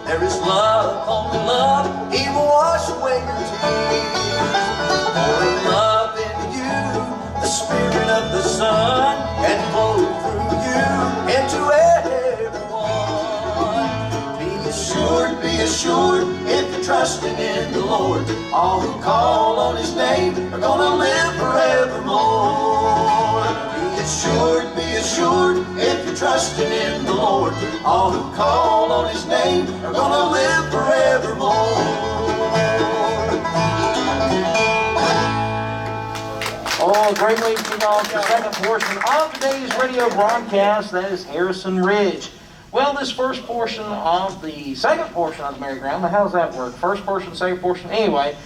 There is love, only love, He will wash away your tears. Pouring love into you, the Spirit of the Son, and flow through you into everyone. Be assured, if you're trusting in the Lord, all who call on His name are gonna live forevermore. Be assured, if you're trusting in the Lord, all who call on His name are gonna live forevermore. Oh, great way to kick off the second portion of today's radio broadcast. That is Harrison Ridge. Well, this first portion of the second portion of the merry-go-round, now how does that work? First portion, second portion? Anyway,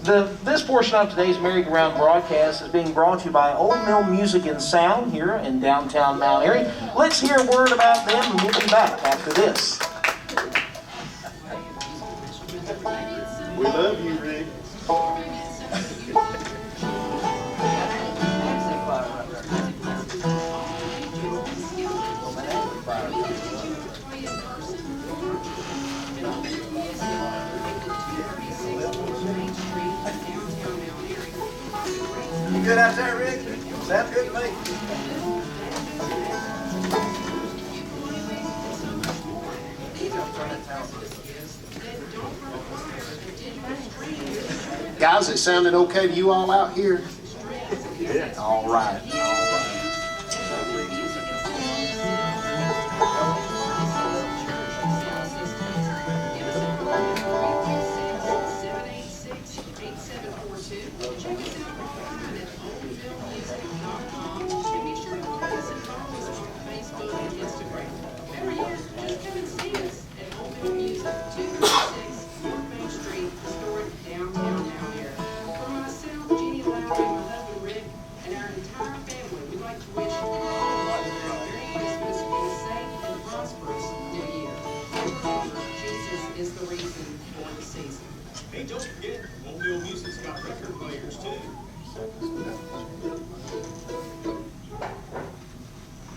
this portion of today's merry-go-round broadcast is being brought to you by Old Mill Music and Sound here in downtown Mount Airy. Let's hear a word about them and we'll be back after this. We love you, Rick. You good out there, Rick? Sounds good to me. Guys, it sounded okay to you all out here? Yeah. All right. Hey, don't forget, Old Mill Music's got record players too.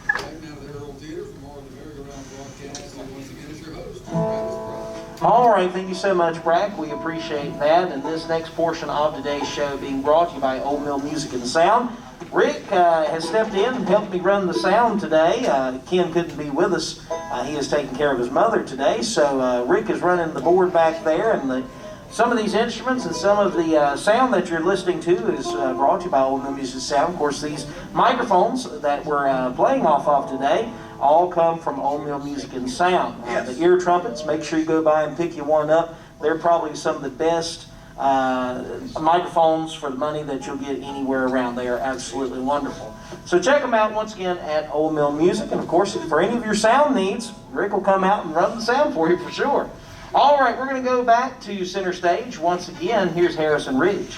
Back now to the Herald Theater for more of the merry-go-round broadcast, and once again, it's your host, Travis Brown. All right, thank you so much, Brack. We appreciate that. And this next portion of today's show being brought to you by Old Mill Music and Sound. Rick has stepped in and helped me run the sound today. Ken couldn't be with us. He is taking care of his mother today. So Rick is running the board back there. And some of these instruments and some of the sound that you're listening to is brought to you by Old Mill Music and Sound. Of course, these microphones that we're playing off of today all come from Old Mill Music and Sound. The ear trumpets, make sure you go by and pick you one up. They're probably some of the best microphones for the money that you'll get anywhere around. They are absolutely wonderful. So check them out once again at Old Mill Music. And of course, for any of your sound needs, Rick will come out and run the sound for you for sure. All right, we're going to go back to center stage. Once again, here's Harrison Ridge.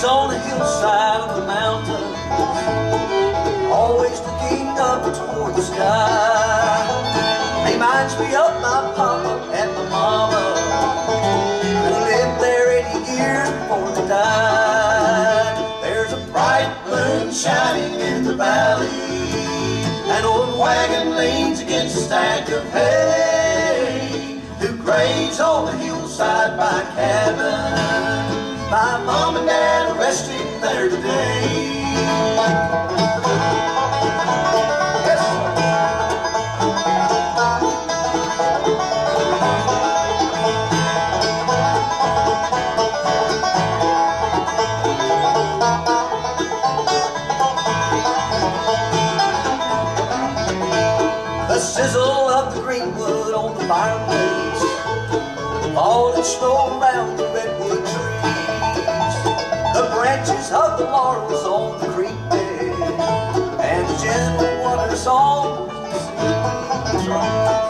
On the hillside of the mountain, always looking up toward the sky. Reminds me of my papa and my mama, who lived there 80 years before they died. There's a bright moon shining in the valley, an old wagon leans against a stack of hay, who graves on the hillside by a cabin. My mom and dad are resting there today. Yes, the sizzle of the greenwood on the fireplace, falling snow around the redwood tree, the branches of the laurels on the creek bed, and the gentle waters on the sea.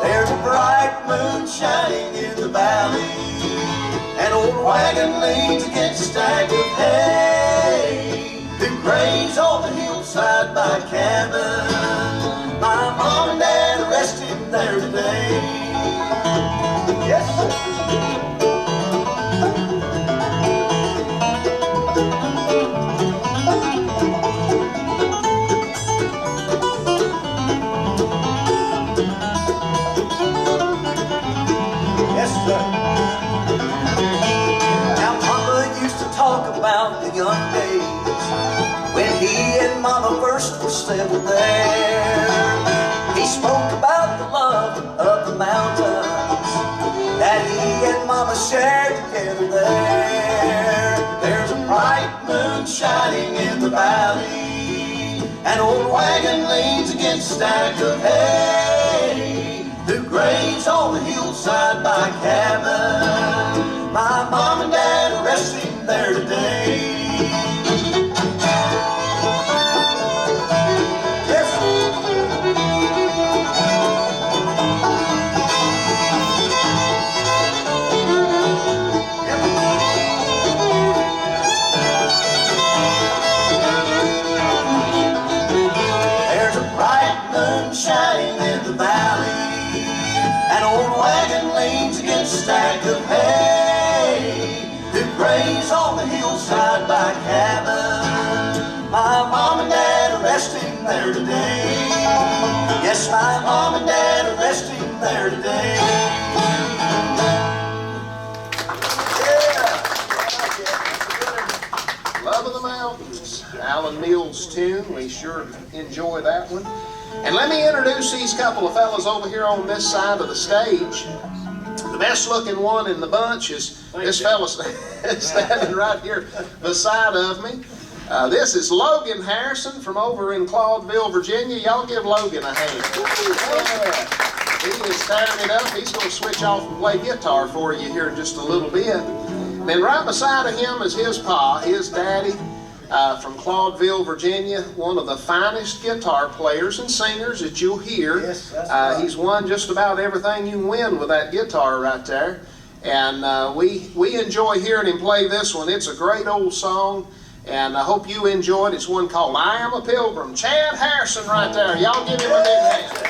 There's a bright moon shining in the valley, an old wagon leans against a stack of hay, who graves on the hillside by a cabin. My mom and dad are resting there today. Yes, sir. About the young days when he and Mama first were settled there. He spoke about the love of the mountains that he and Mama shared together there. There's a bright bright moon shining in the valley. An old wagon leans against a stack of hay. Who graze on the hillside by a cabin. My mom and dad are resting there today. Shining in the valley. An old wagon leans against a stack of hay. Who graze on the hillside by a cabin. My mom and dad are resting there today. Yes, my mom and dad are resting there today. Love of the Mountains, Alan Mills' tune. We sure enjoy that one. And let me introduce these couple of fellas over here on this side of the stage. The best looking one in the bunch is this fella standing right here beside of me. This is Logan Harrison from over in Claudeville, Virginia. Y'all give Logan a hand. He is tearing it up. He's going to switch off and play guitar for you here in just a little bit. And then right beside of him is his pa, his daddy. From Claudeville, Virginia, one of the finest guitar players and singers that you'll hear. Yes, that's right. He's won just about everything you can win with that guitar right there. And we enjoy hearing him play this one. It's a great old song, and I hope you enjoy it. It's one called I Am a Pilgrim. Chad Harrison right there. Y'all give him a big hand.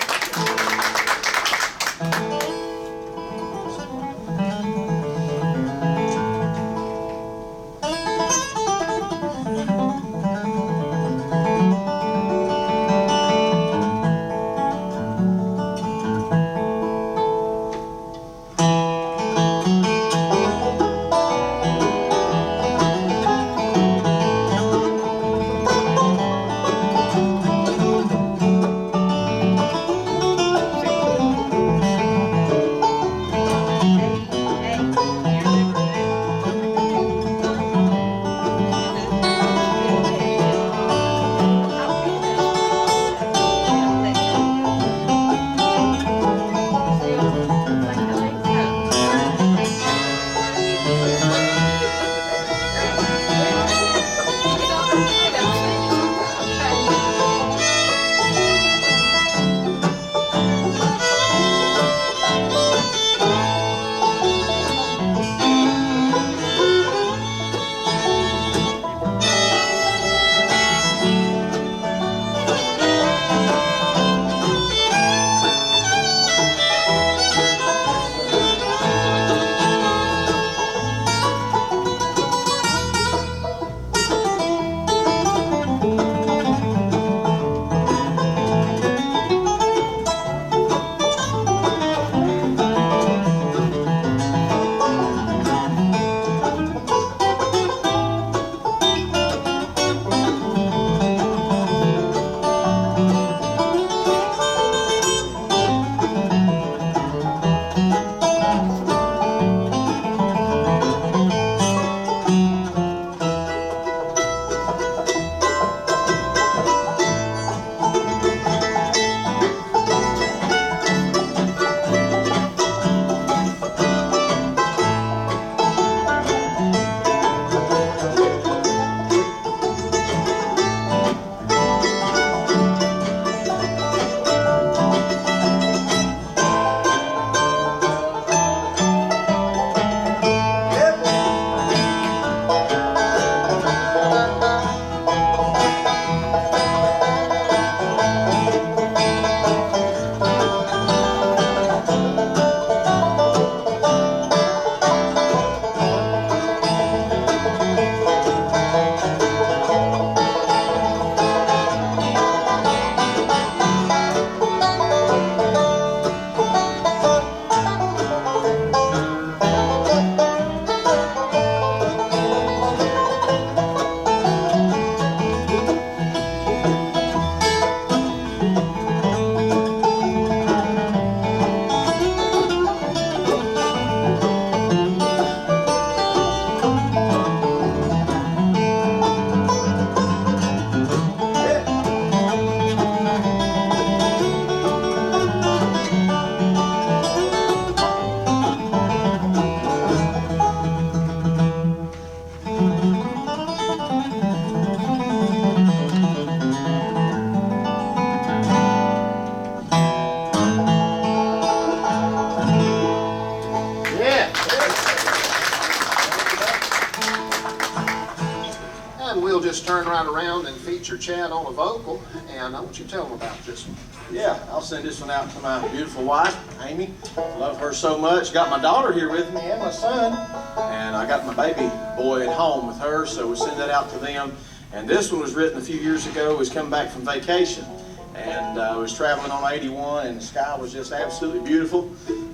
right around and feature Chad on a vocal, and I want you to tell them about this one. Yeah, I'll send this one out to my beautiful wife, Amy. Love her so much. Got my daughter here with me and my son, and I got my baby boy at home with her, so we'll send that out to them. And this one was written a few years ago. Was coming back from vacation, and was traveling on 81, and the sky was just absolutely beautiful.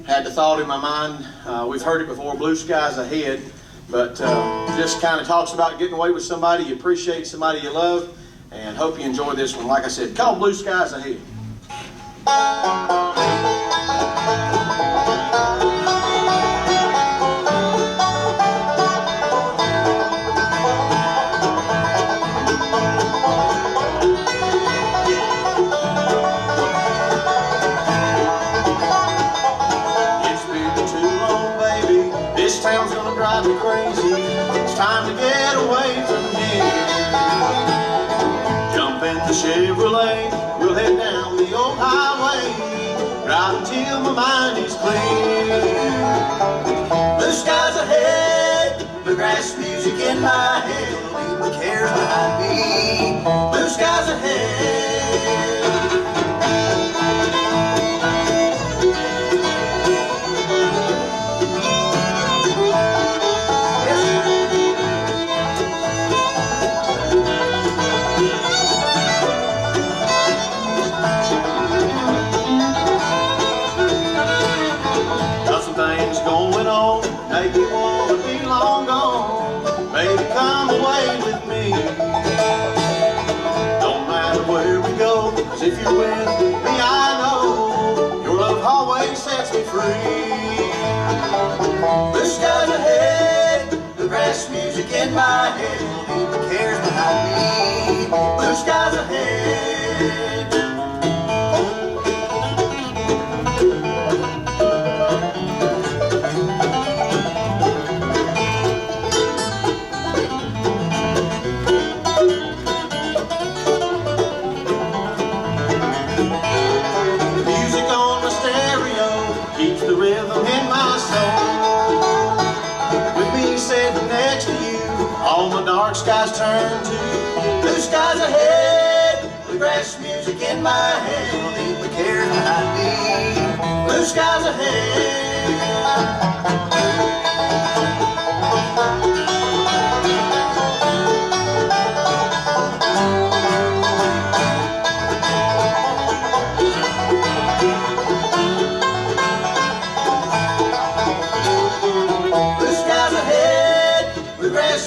Had the thought in my mind, we've heard it before, blue skies ahead, but just kind of talks about getting away with somebody you appreciate, somebody you love, and hope you enjoy this one. Like I said, called Blue Skies Ahead. This town's gonna drive me crazy. It's time to get away from here. Jump in the Chevrolet, we'll head down the old highway, drive until my mind is clear. Blue skies ahead, bluegrass music in my head, leave my cares behind me. Blue skies ahead. Going on, make you wanna be long gone. Baby, come away with me. Don't matter where we go, 'cause if you're with me, I know your love always sets me free. Blue skies ahead, bluegrass music in my head, leave the cares behind me. Blue skies ahead. All my dark skies turn to blue skies ahead. Bluegrass music in my head, leave the cares behind me. Blue skies ahead.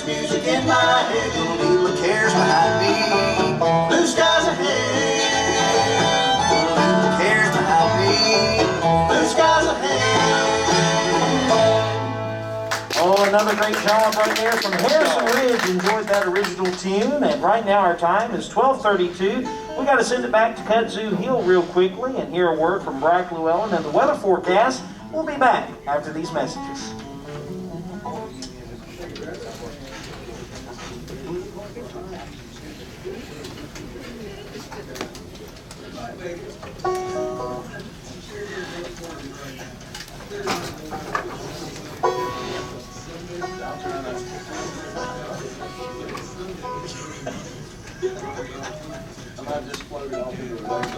Music in my head, leave my cares behind me. Blue skies ahead, leave my cares behind me. Blue skies ahead. Oh, another great job right there from Harrison Ridge. Enjoyed that original tune. And right now our time is 12:32. We got to send it back to Kudzu Hill real quickly and hear a word from Bryce Llewellyn and the weather forecast. We'll be back after these messages. I just floated off into the lake.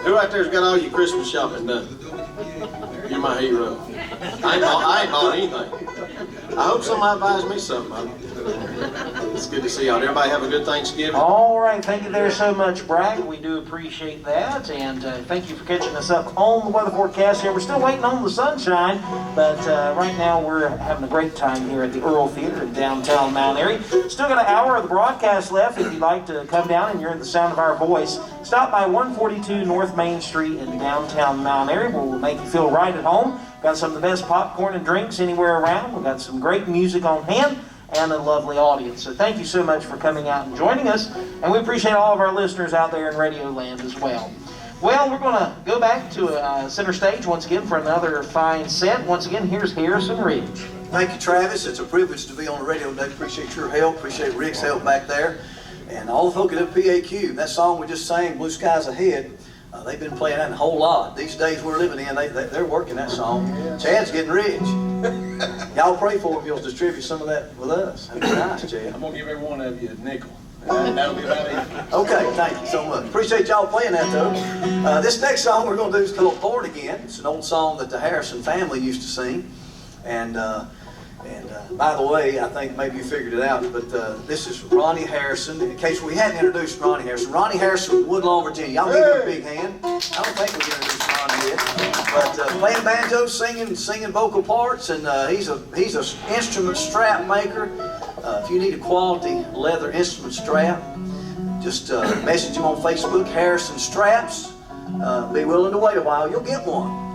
Who out there's got all your Christmas shopping done? You're my hero. I ain't bought anything. I hope somebody buys me something. It's good to see y'all. Everybody have a good Thanksgiving. All right, thank you there so much, Bragg. We do appreciate that, and thank you for catching us up on the weather forecast here. We're still waiting on the sunshine, but right now we're having a great time here at the Earl Theater in downtown Mount Airy. Still got an hour of the broadcast left. If you'd like to come down and hear the sound of our voice, stop by 142 North Main Street in downtown Mount Airy, where we'll make you feel right at home. Got some of the best popcorn and drinks anywhere around. We've got some great music on hand and a lovely audience. So thank you so much for coming out and joining us. And we appreciate all of our listeners out there in Radio Land as well. Well, we're going to go back to center stage once again for another fine set. Once again, here's Harrison Ridge. Thank you, Travis. It's a privilege to be on the radio today. Appreciate your help. Appreciate Rick's help back there. And all the folk at WPAQ, that song we just sang, Blue Skies Ahead, they've been playing that a whole lot. These days we're living in, they're working that song. Chad's getting rich. Y'all pray for him. You'll distribute some of that with us. That'd be nice, Chad. I'm going to give every one of you a nickel. That'll be about it. Okay, thank you so much. Appreciate y'all playing that, though. This next song we're going to do is called Born Again. It's an old song that the Harrison family used to sing. And by the way, I think maybe you figured it out, but this is Ronnie Harrison. In case we hadn't introduced Ronnie Harrison. Ronnie Harrison from Woodlawn, Virginia. Y'all give him a big hand. I don't think we introduced Ronnie yet. But playing banjo, singing vocal parts, and he's an instrument strap maker. If you need a quality leather instrument strap, just message him on Facebook, Harrison Straps. Be willing to wait a while. You'll get one.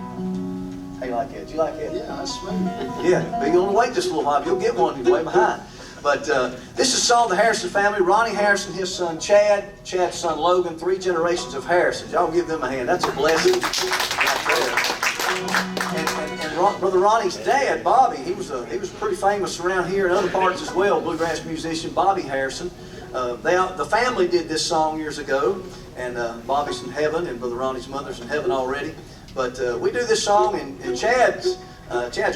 How you like that? Do you like that? Yeah, that's smooth. Yeah, be on the wait just a little while. You'll get one. You're way behind. But this is a song the Harrison family. Ronnie Harrison, his son Chad, Chad's son Logan, 3 generations of Harrisons. Y'all give them a hand. That's a blessing right there. And Brother Ronnie's dad, Bobby, he was pretty famous around here in other parts as well. Bluegrass musician Bobby Harrison. The family did this song years ago, and Bobby's in heaven, and Brother Ronnie's mother's in heaven already. But we do this song, and Chad's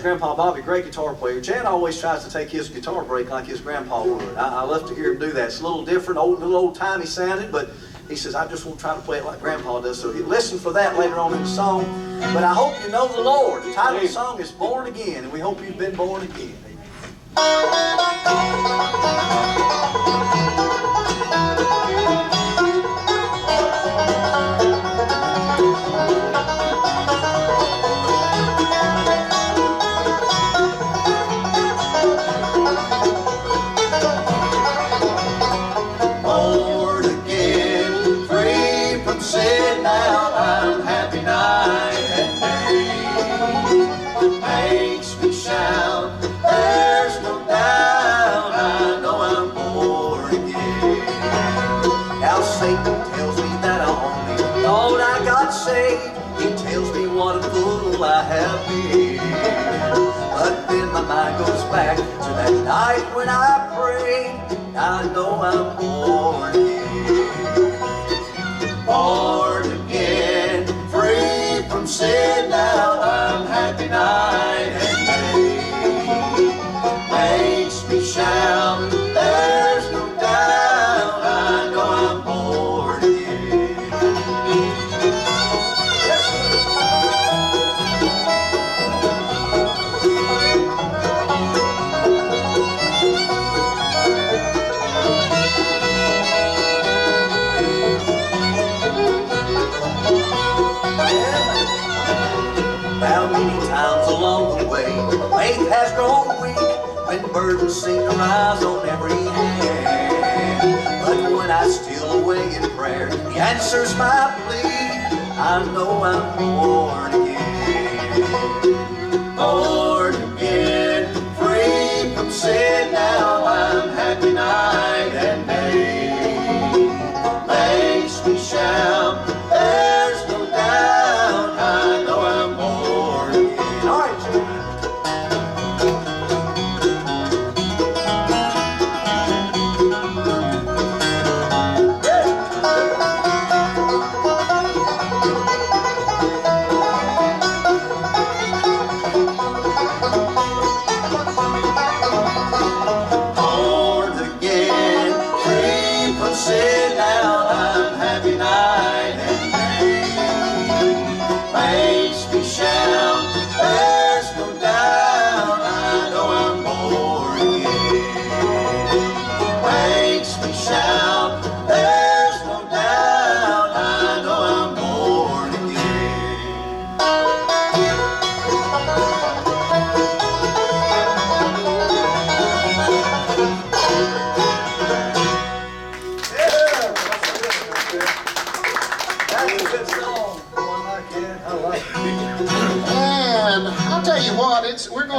grandpa Bobby, great guitar player. Chad always tries to take his guitar break like his grandpa would. I love to hear him do that. It's a little different, a little old-timey sounding, but he says, I just want to try to play it like grandpa does. So listen for that later on in the song. But I hope you know the Lord. The title of the song is Born Again, and we hope you've been born again. He tells me what a fool I have been. But then my mind goes back to that night when I prayed. I know I'm born again. Born again, free from sin. Now I'm happy night and day. Makes me shout, there's no doubt. I know I'm born again. How many times along the way faith has grown weak when burdens seem to rise on every hand? But when I steal away in prayer, He answers my plea. I know I'm born again. Born again, free from sin. Now I'm happy night and day. Makes me shout, there's no doubt. I know I'm born again. All right, Jimmy.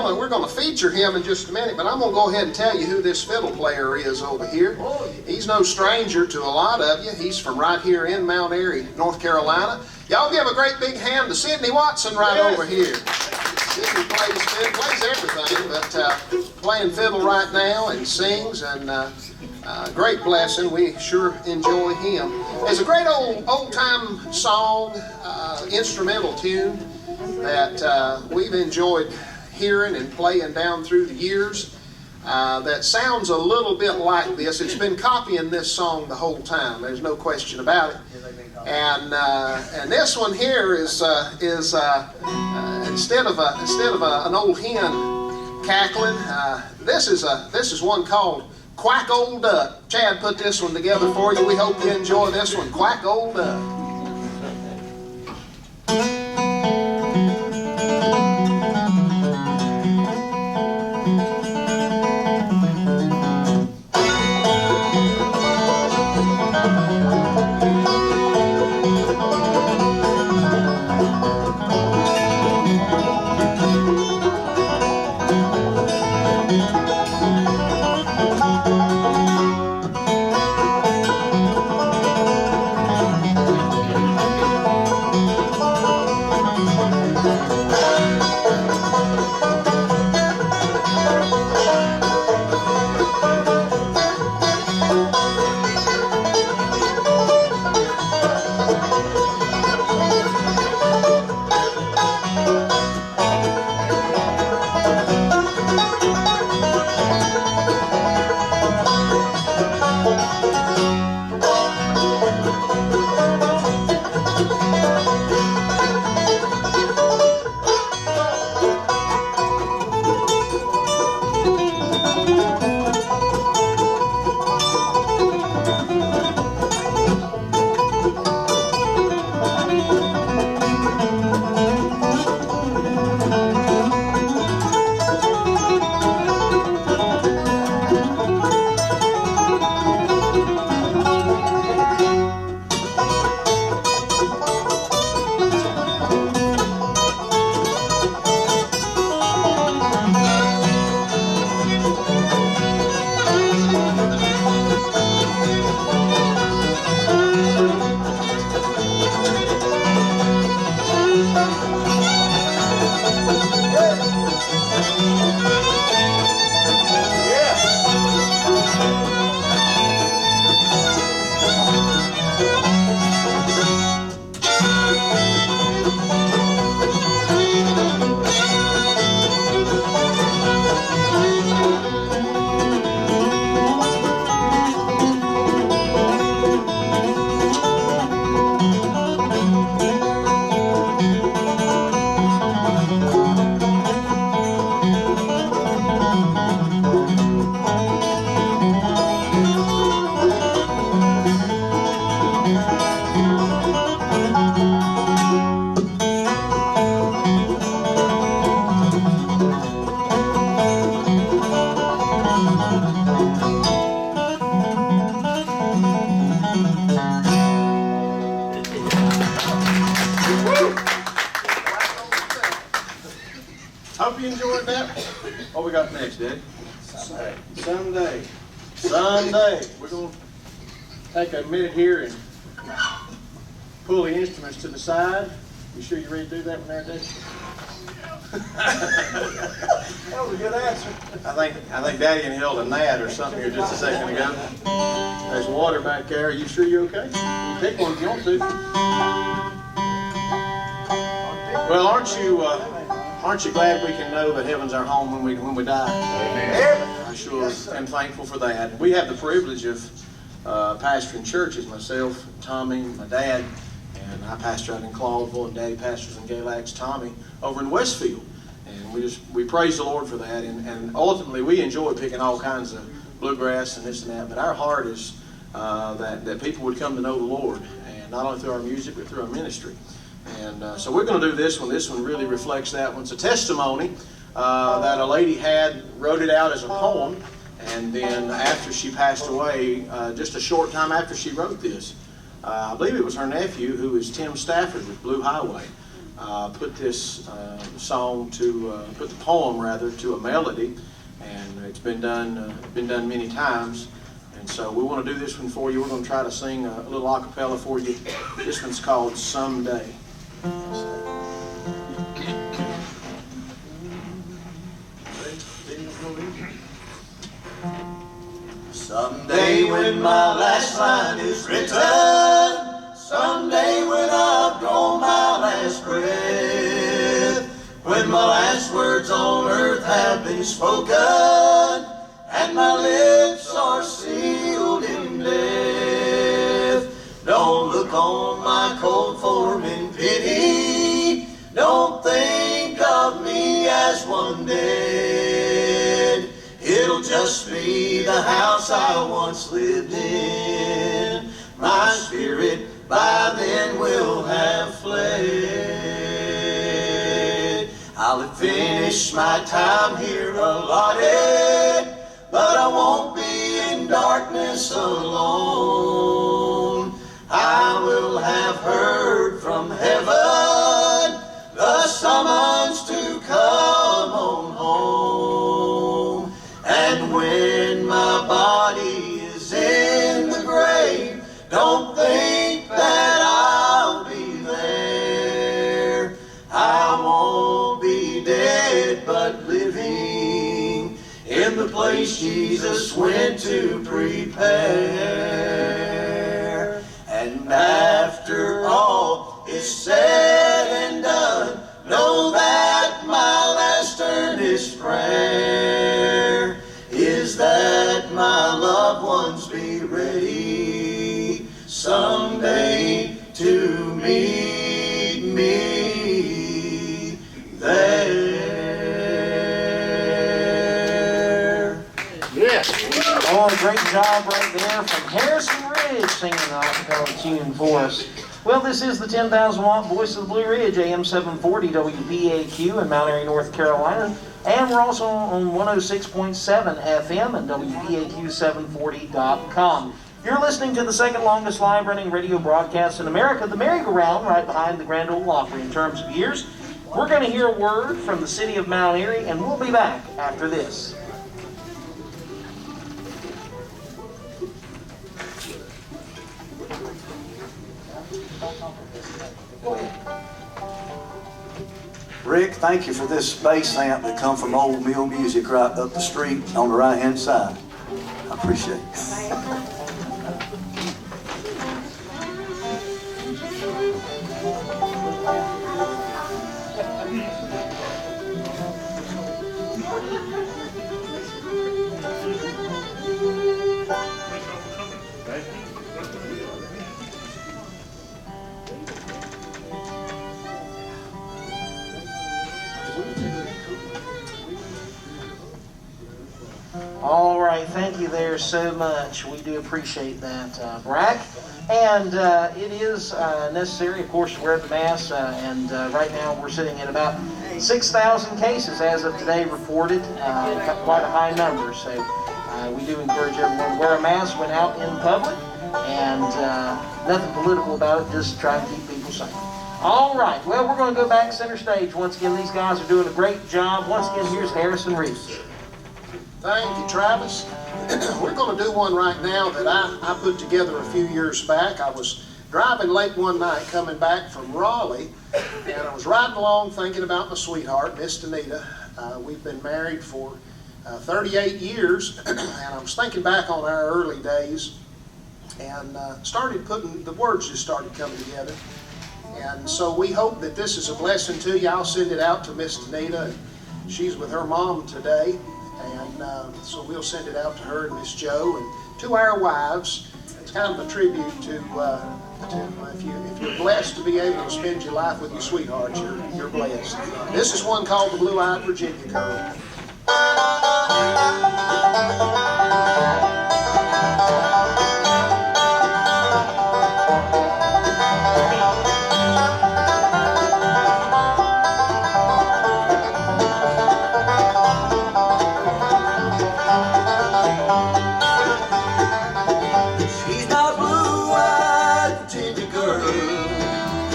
We're gonna feature him in just a minute, but I'm gonna go ahead and tell you who this fiddle player is over here. He's no stranger to a lot of you. He's from right here in Mount Airy, North Carolina. Y'all give a great big hand to Sidney Watson right over here. plays everything, but playing fiddle right now and sings, and great blessing. We sure enjoy him. It's a great old-time song, instrumental tune that we've enjoyed hearing and playing down through the years. That sounds a little bit like this. It's been copying this song the whole time. There's no question about it. And this one here is instead of an old hen cackling, this is one called Quack Old Duck. Chad put this one together for you. We hope you enjoy this one, Quack Old Duck. Hope you enjoyed that. What we got next, Dad? Someday. We're going to take a minute here and pull the instruments to the side. You sure you're ready to do that one there, Dad? That was a good answer. I think Daddy inhaled a gnat or something here just a second ago. There's water back there. Are you sure you're okay? You can pick one if you want to. Well, aren't you glad we can know that heaven's our home when we die? Amen. I sure am thankful for that. We have the privilege of pastoring churches, myself, Tommy, my dad, and I pastor out in Clawville, and Daddy pastors in Galax, Tommy over in Westfield. And we praise the Lord for that. And ultimately, we enjoy picking all kinds of bluegrass and this and that. But our heart is that people would come to know the Lord, and not only through our music, but through our ministry. And so we're going to do this one. This one really reflects that one. It's a testimony that a lady wrote it out as a poem, and then after she passed away, just a short time after she wrote this, I believe it was her nephew, who is Tim Stafford with Blue Highway, put this put the poem rather to a melody, and it's been done many times. And so we want to do this one for you. We're going to try to sing a little a cappella for you. This one's called Someday. Someday when my last line is written, someday when I've drawn my last breath, when my last words on earth have been spoken, and my lips are sealed in death. Don't look on my cold form in pity, don't think of me as one dead. It'll just be the house I once lived in. My spirit by then will have fled. I'll have finished my time here allotted, but I won't be in darkness alone. I will have heard from heaven the summons to come on home. And when my body is in the grave, don't think that I'll be there. I won't be dead but living in the place Jesus went to prepare. And after all is said and done, know that my last earnest prayer is that my loved ones be ready someday to meet me there. Yes. Oh, great job right there from Harrison Ridge singing the acapella tune for us. Well, this is the 10,000 watt voice of the Blue Ridge, AM 740 WPAQ in Mount Airy, North Carolina. And we're also on 106.7 FM and WPAQ740.com. You're listening to the second longest live running radio broadcast in America, the Merry-Go-Round, right behind the Grand Ole Opry in terms of years. We're going to hear a word from the city of Mount Airy, and we'll be back after this. Rick, thank you for this bass amp that come from Old Mill Music right up the street on the right-hand side. I appreciate it. All right, thank you there so much. We do appreciate that, Brack. And it is necessary, of course, to wear the mask. Right now we're sitting at about 6,000 cases as of today reported. Quite a high number. So we do encourage everyone to wear a mask when out in public. And nothing political about it, just try to keep people safe. All right, well, we're going to go back center stage. Once again, these guys are doing a great job. Once again, here's Harrison Ridge. Thank you, Travis. We're going to do one right now that I put together a few years back. I was driving late one night coming back from Raleigh, and I was riding along thinking about my sweetheart, Miss Danita. We've been married for 38 years, and I was thinking back on our early days, and the words just started coming together. And so we hope that this is a blessing to you. I'll send it out to Miss Danita. She's with her mom today. And so we'll send it out to her and Miss Jo and to our wives. It's kind of a tribute to if you're blessed to be able to spend your life with your sweetheart, you're blessed. This is one called the Blue-Eyed Virginia Girl.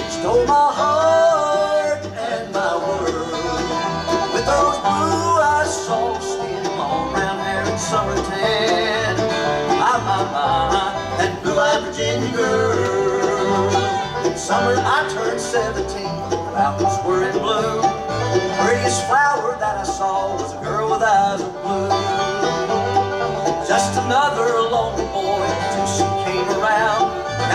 Stole my heart and my world with those blue eyes, soft skin, long brown hair and summer tan. My, that blue-eyed Virginia girl. In summer I turned 17, the mountains were in bloom. The prettiest flower that I saw was a girl with eyes of blue. Just another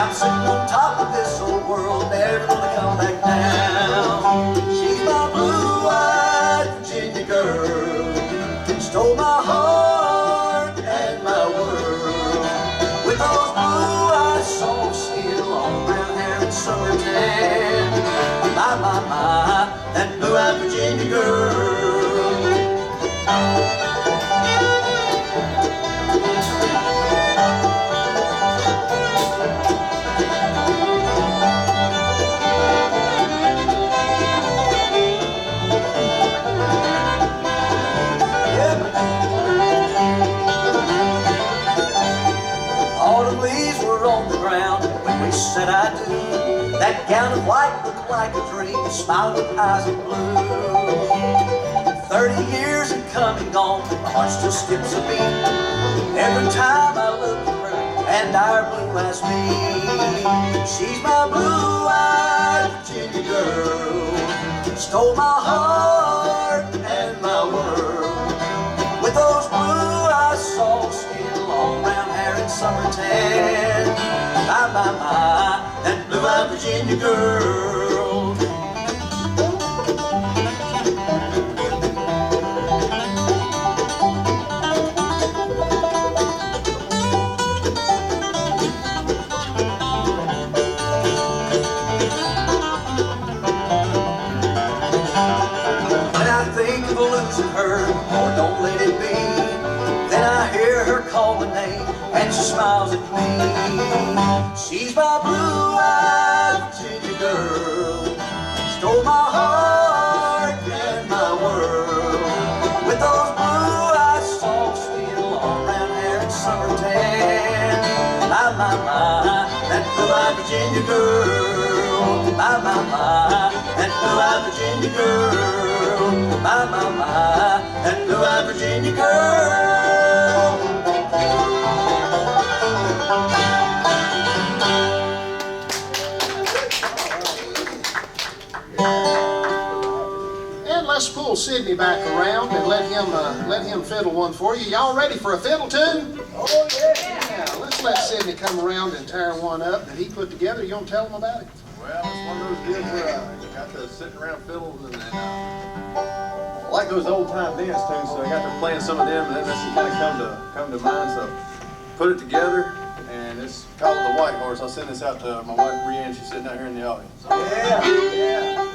I'm sitting on top of this old world, never gonna come back down. She's my blue-eyed Virginia girl, stole my heart and my world. With those blue eyes, soft skin, long brown hair and summer tan. My, that blue-eyed Virginia girl. Autumn leaves were on the ground when we said I do. That gown of white looked like a dream, smiled with eyes of blue. 30 years had come and gone, my heart still skips a beat. Every time I look at her and our blue eyes meet. She's my blue-eyed Virginia girl, stole my heart and my world. With those blue eyes, soft skin, long brown hair and summer tan. My, that blue-eyed Virginia girl. When I think of losing her, oh, don't let it be. Then I hear her call my name and she smiles at me. She's my blue-eyed Virginia girl, stole my heart and my world. With those blue eyes, soft skin, long brown hair and summer tan. My, that blue-eyed Virginia girl. My, that blue-eyed Virginia girl. My, that blue-eyed Virginia girl. And let's pull Sidney back around and let him fiddle one for you. Y'all ready for a fiddle tune? Oh, yeah. Yeah, let's let Sidney come around and tear one up that he put together. You want to tell him about it? Well, it's one of those deals where you got to sitting around fiddles and I like those old time dance tunes, so I got to playing some of them, and then this kind of come to mind. So put it together, and it's called The White Horse. I'll send this out to my wife Brienne. She's sitting out here in the audience. Yeah, yeah.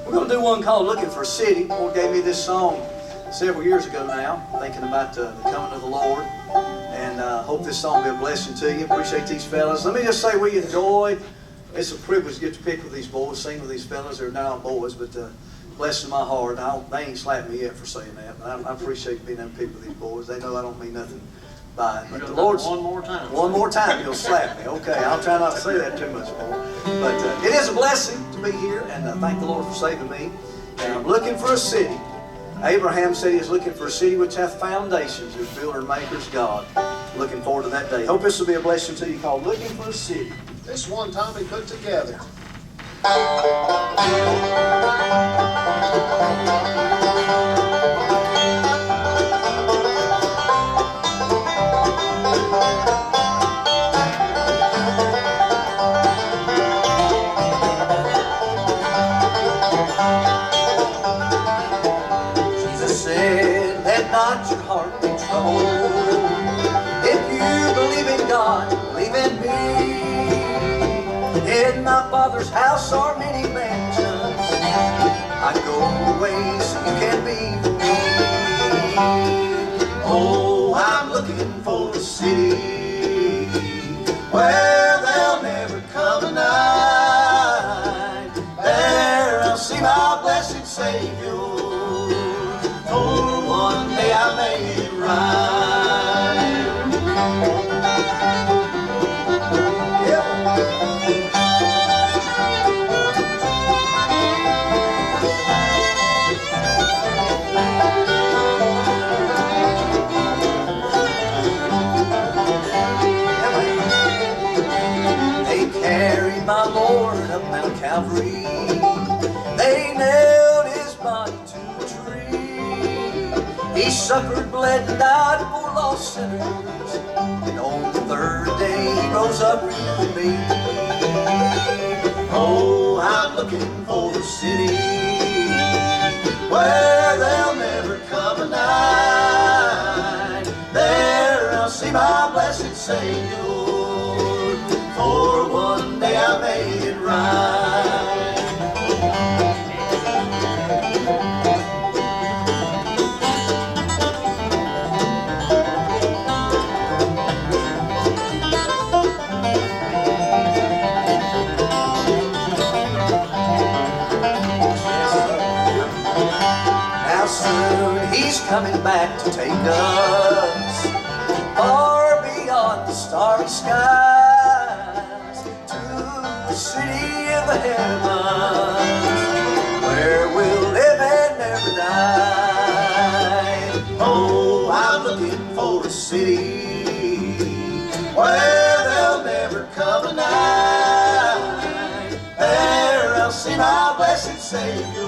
We're going to do one called Looking for a City. The Lord gave me this song several years ago now, thinking about the coming of the Lord. And hope this song will be a blessing to you. Appreciate these fellas. Let me just say we enjoyed. It's a privilege to get to pick with these boys, sing with these fellas. They're not boys, but blessing my heart. They ain't slapped me yet for saying that, but I appreciate being able to pick with these boys. They know I don't mean nothing by it. But the Lord's one more time. One more time, you'll slap me. Okay, I'll try not to say that too much more. But it is a blessing to be here, and thank the Lord for saving me. And I'm looking for a city. Abraham said he is looking for a city which hath foundations, whose builder and maker is God. Looking forward to that day. Hope this will be a blessing to you, called Looking for a City. This one Tommy put together. Jesus said, let not your heart be troubled. If you believe in God, believe in me. In my Father's house are many mansions. I go away so you can be with me. Oh, I'm looking for a city where there'll never come a night. There I'll see my blessed Savior. For one day I made it right. They carried my Lord up Mount Calvary. They nailed his body to a tree. He suffered, bled, and died for lost sinners. And on the third day he rose up for you and me. Oh, I'm looking for a city where there'll never come a night. There I'll see my blessed Savior. For one day I made it right. Now soon he's coming back to take us far beyond the starry skies, to the city of the heavens, where we'll live and never die. Oh, I'm looking for a city where there'll never come a night. There I'll see my blessed Savior.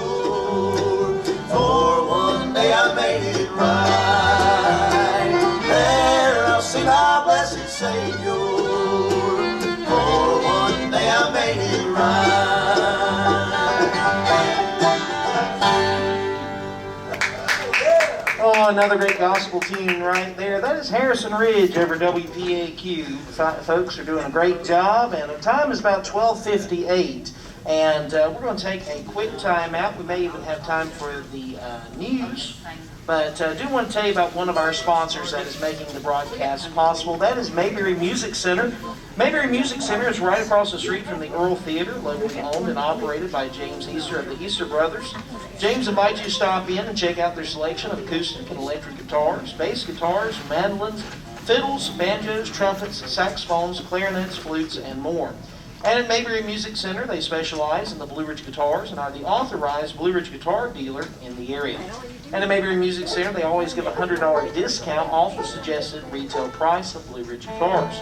For one day I made it right. There I'll see my blessed Savior. For one day I made it right. Oh, another great gospel tune right there. That is Harrison Ridge over WPAQ. Folks are doing a great job, and the time is about 12:58. And we're going to take a quick time out. We may even have time for the news. But I do want to tell you about one of our sponsors that is making the broadcast possible. That is Mayberry Music Center. Mayberry Music Center is right across the street from the Earl Theater, locally owned and operated by James Easter of the Easter Brothers. James invites you to stop in and check out their selection of acoustic and electric guitars, bass guitars, mandolins, fiddles, banjos, trumpets, saxophones, clarinets, flutes, and more. And at Mayberry Music Center, they specialize in the Blue Ridge guitars and are the authorized Blue Ridge guitar dealer in the area. And at Mayberry Music Center, they always give a $100 discount off the suggested retail price of Blue Ridge guitars.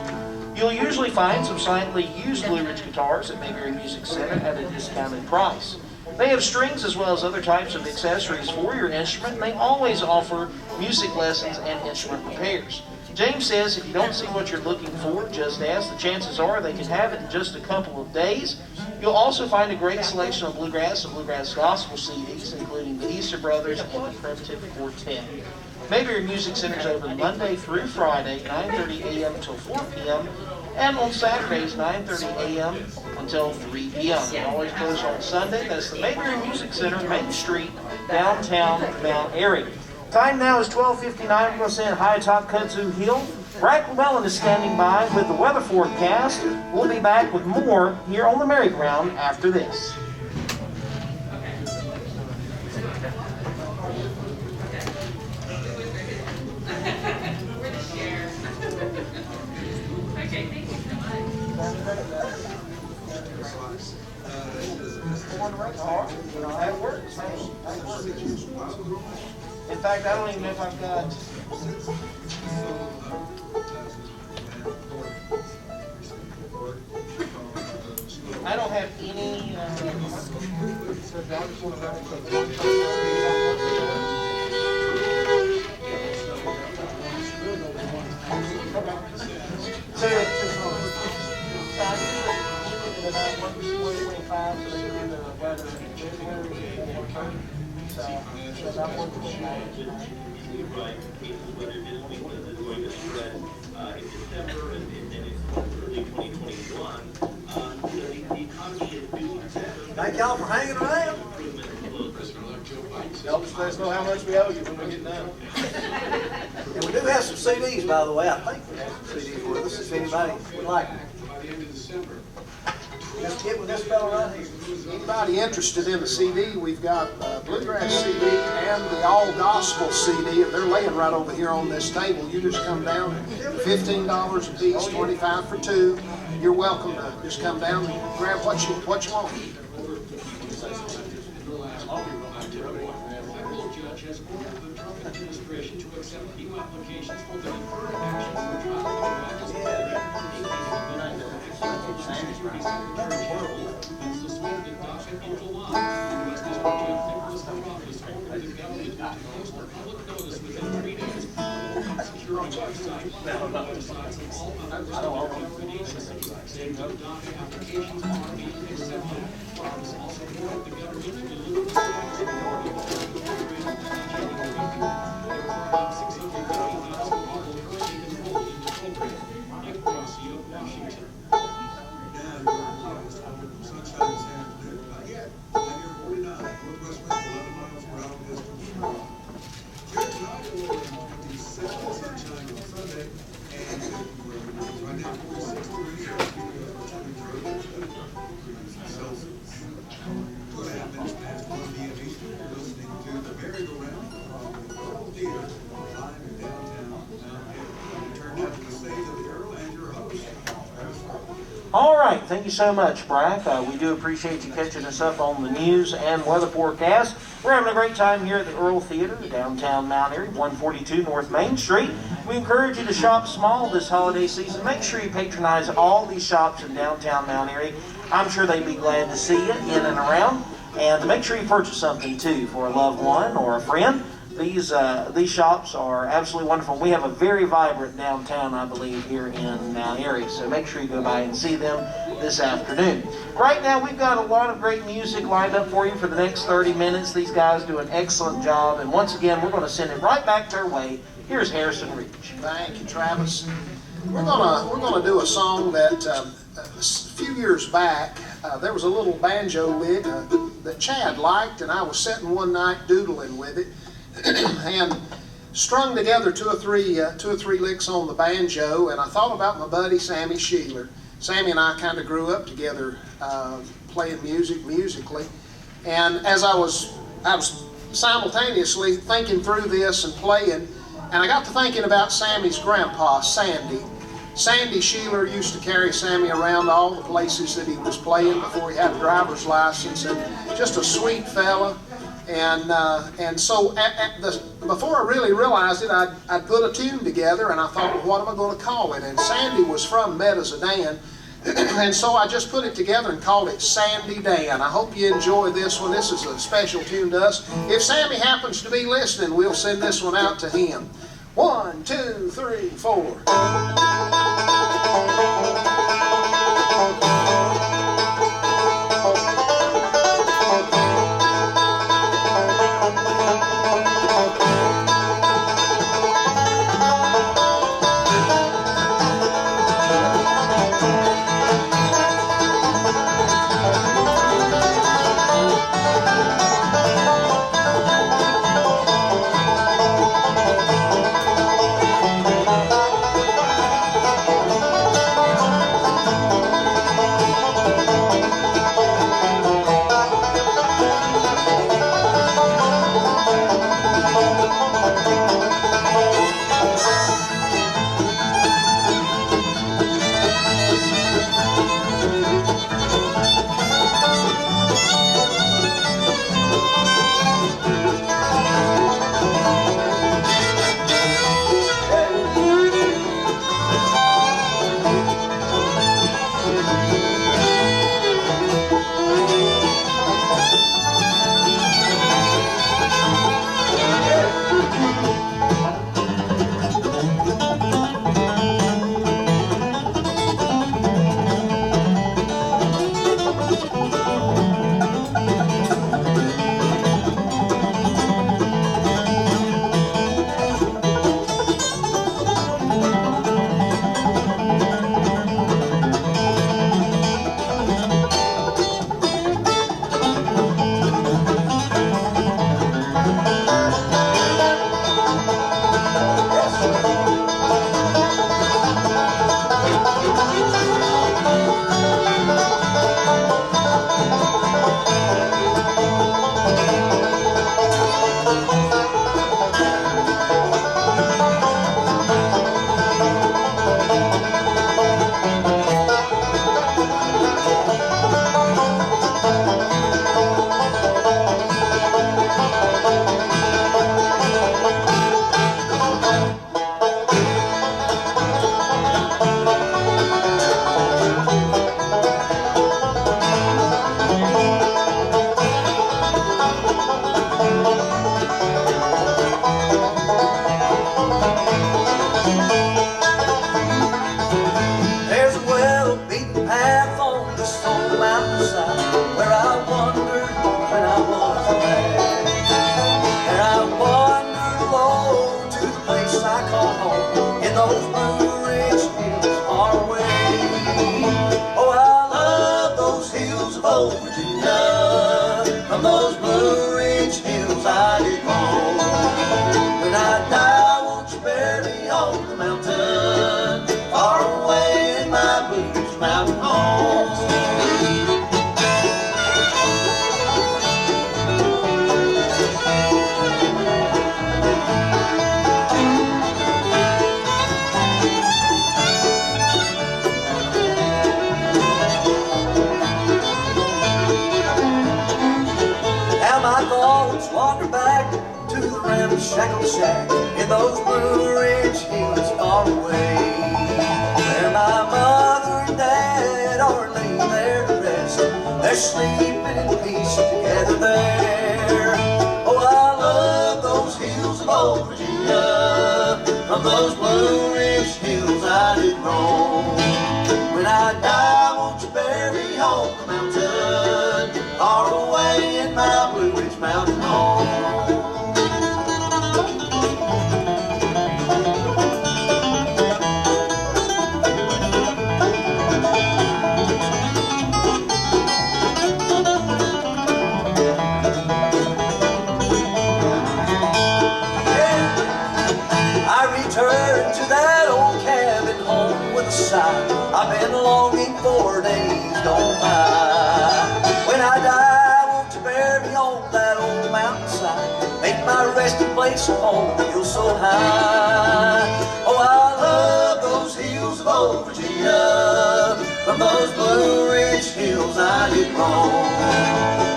You'll usually find some slightly used Blue Ridge guitars at Mayberry Music Center at a discounted price. They have strings as well as other types of accessories for your instrument, and they always offer music lessons and instrument repairs. James says if you don't see what you're looking for, just ask. The chances are they can have it in just a couple of days. You'll also find a great selection of bluegrass and bluegrass gospel CDs, including the Easter Brothers and the Primitive Quartet. Mayberry Music Center is open Monday through Friday, 9:30 a.m. until 4 p.m., and on Saturdays, 9:30 a.m. until until 3 p.m. They always close on Sunday. That's the Mayberry Music Center, Main Street, downtown Mount Airy. Time now is 12:59. We're going to send high atop Kudzu Hill. Brad Llewellyn is standing by with the weather forecast. We'll be back with more here on the merry-go-round after this. That works, man. That works. In fact, I don't even know if I've got. I don't have any. Thank y'all for hanging around. Y'all just let us know how much we owe you when we get done. And we do have some CDs, by the way. I think we have some CDs with us if anybody would like them. Let's get with this fellow right here. Anybody interested in the CD, we've got Bluegrass CD and the All Gospel CD. They're laying right over here on this table. You just come down, $15 a piece, $25 for two. You're welcome to just come down and grab what you want. Judge has ordered the Trump administration to accept new applications for the deferred actions for Security Secretary General and suspended docket in July. U.S. District Judge Nicholas Carafas ordered the government to post a public notice within 3 days of the security website. Besides all other district saying no docket applications are being accepted. Carafas also ordered the government to deliver the All right, thank you so much, Brack. We do appreciate you catching us up on the news and weather forecast. We're having a great time here at the Earl Theater, downtown Mount Airy, 142 North Main Street. We encourage you to shop small this holiday season. Make sure you patronize all these shops in downtown Mount Airy. I'm sure they'd be glad to see you in and around. And make sure you purchase something, too, for a loved one or a friend. These shops are absolutely wonderful. We have a very vibrant downtown, I believe, here in Mount Airy. So make sure you go by and see them this afternoon. Right now, we've got a lot of great music lined up for you for the next 30 minutes. These guys do an excellent job. And once again, we're going to send it right back their way. Here's Harrison Reach. Thank you, Travis. We're gonna do a song that a few years back there was a little banjo lick that Chad liked, and I was sitting one night doodling with it. And strung together two or three licks on the banjo, and I thought about my buddy Sammy Sheeler. Sammy and I kind of grew up together playing musically, and as I was simultaneously thinking through this and playing, and I got to thinking about Sammy's grandpa, Sandy. Sandy Sheeler used to carry Sammy around all the places that he was playing before he had a driver's license, and just a sweet fella. And so before I really realized it, I'd put a tune together, and I thought, well, what am I going to call it? And Sandy was from Medizzadan, and so I just put it together and called it Sandy Dan. I hope you enjoy this one. This is a special tune to us. If Sammy happens to be listening, we'll send this one out to him. 1, 2, 3, 4. From those Blue Ridge Hills I did roam. When I die, won't you bury me on the mountain, far away in my Blue Ridge Mountain home? My thoughts wander back to the ramshackle shack in those Blue Ridge Hills far away, where my mother and dad are laying there to rest. They're sleeping in peace together there. Oh, I love those hills of old Virginia. From those Blue Ridge Hills I did roam. When I die, won't you bury me on the mountain, far away in my Blue Ridge Mountain home? I return to that old cabin home with a sigh. I've been longing for days gone by. When I die, won't you bury me on that old mountainside? Make my resting place a home feel so high. Oh, I love those hills of old Virginia. From those Blue Ridge Hills I did roam.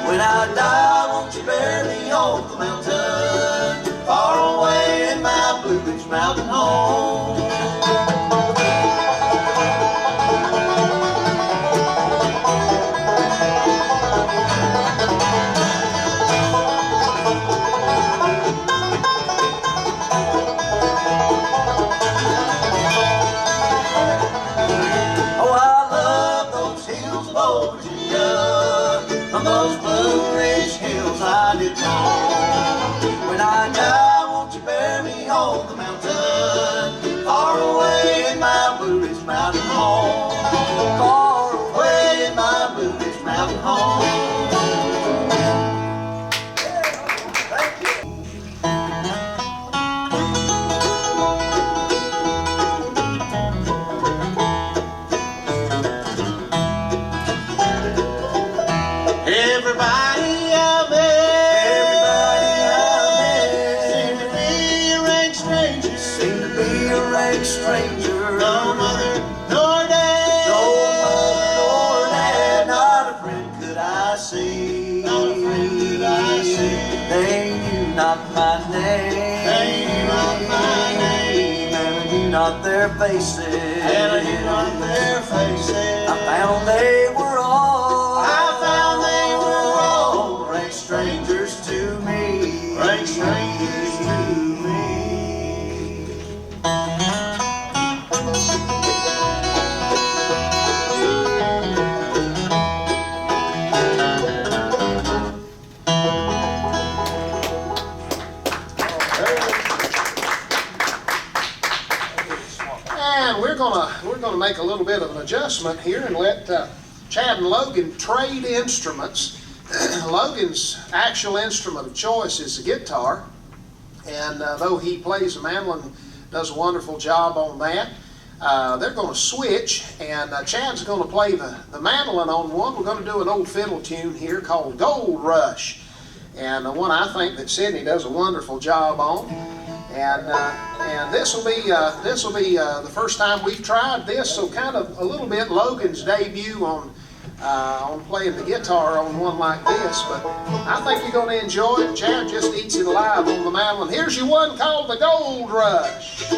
When I die, won't you bury me on the mountain, far away in my Blue Ridge Mountain home? From those Blue Ridge Hills I did roam. When I die, won't you bury me on the mountain, far away in my Blue Ridge Mountain home, far away in my Blue Ridge Mountain home. Thank you. Everybody out there, seem to be a rank stranger. Seem to be a rank stranger. No mother nor dad, no mother nor dad, not a friend could I see. Not a friend could I see. They knew not my name. They knew not my name. And I knew not their faces. And I knew not their faces. I found they were all. I found they were all rank strangers to me. rank strangers to me. And we're gonna make a little bit of an adjustment here and let Chad and Logan trade instruments. Logan's actual instrument of choice is the guitar, and though he plays the mandolin, does a wonderful job on that, they're going to switch, and Chad's going to play the mandolin on one. We're going to do an old fiddle tune here called Gold Rush, and one I think that Sydney does a wonderful job on. And this will be the first time we've tried this, so kind of a little bit Logan's debut on playing the guitar on one like this, but I think you're going to enjoy it. Chad just eats it alive on the mandolin. Here's your one called the Gold Rush.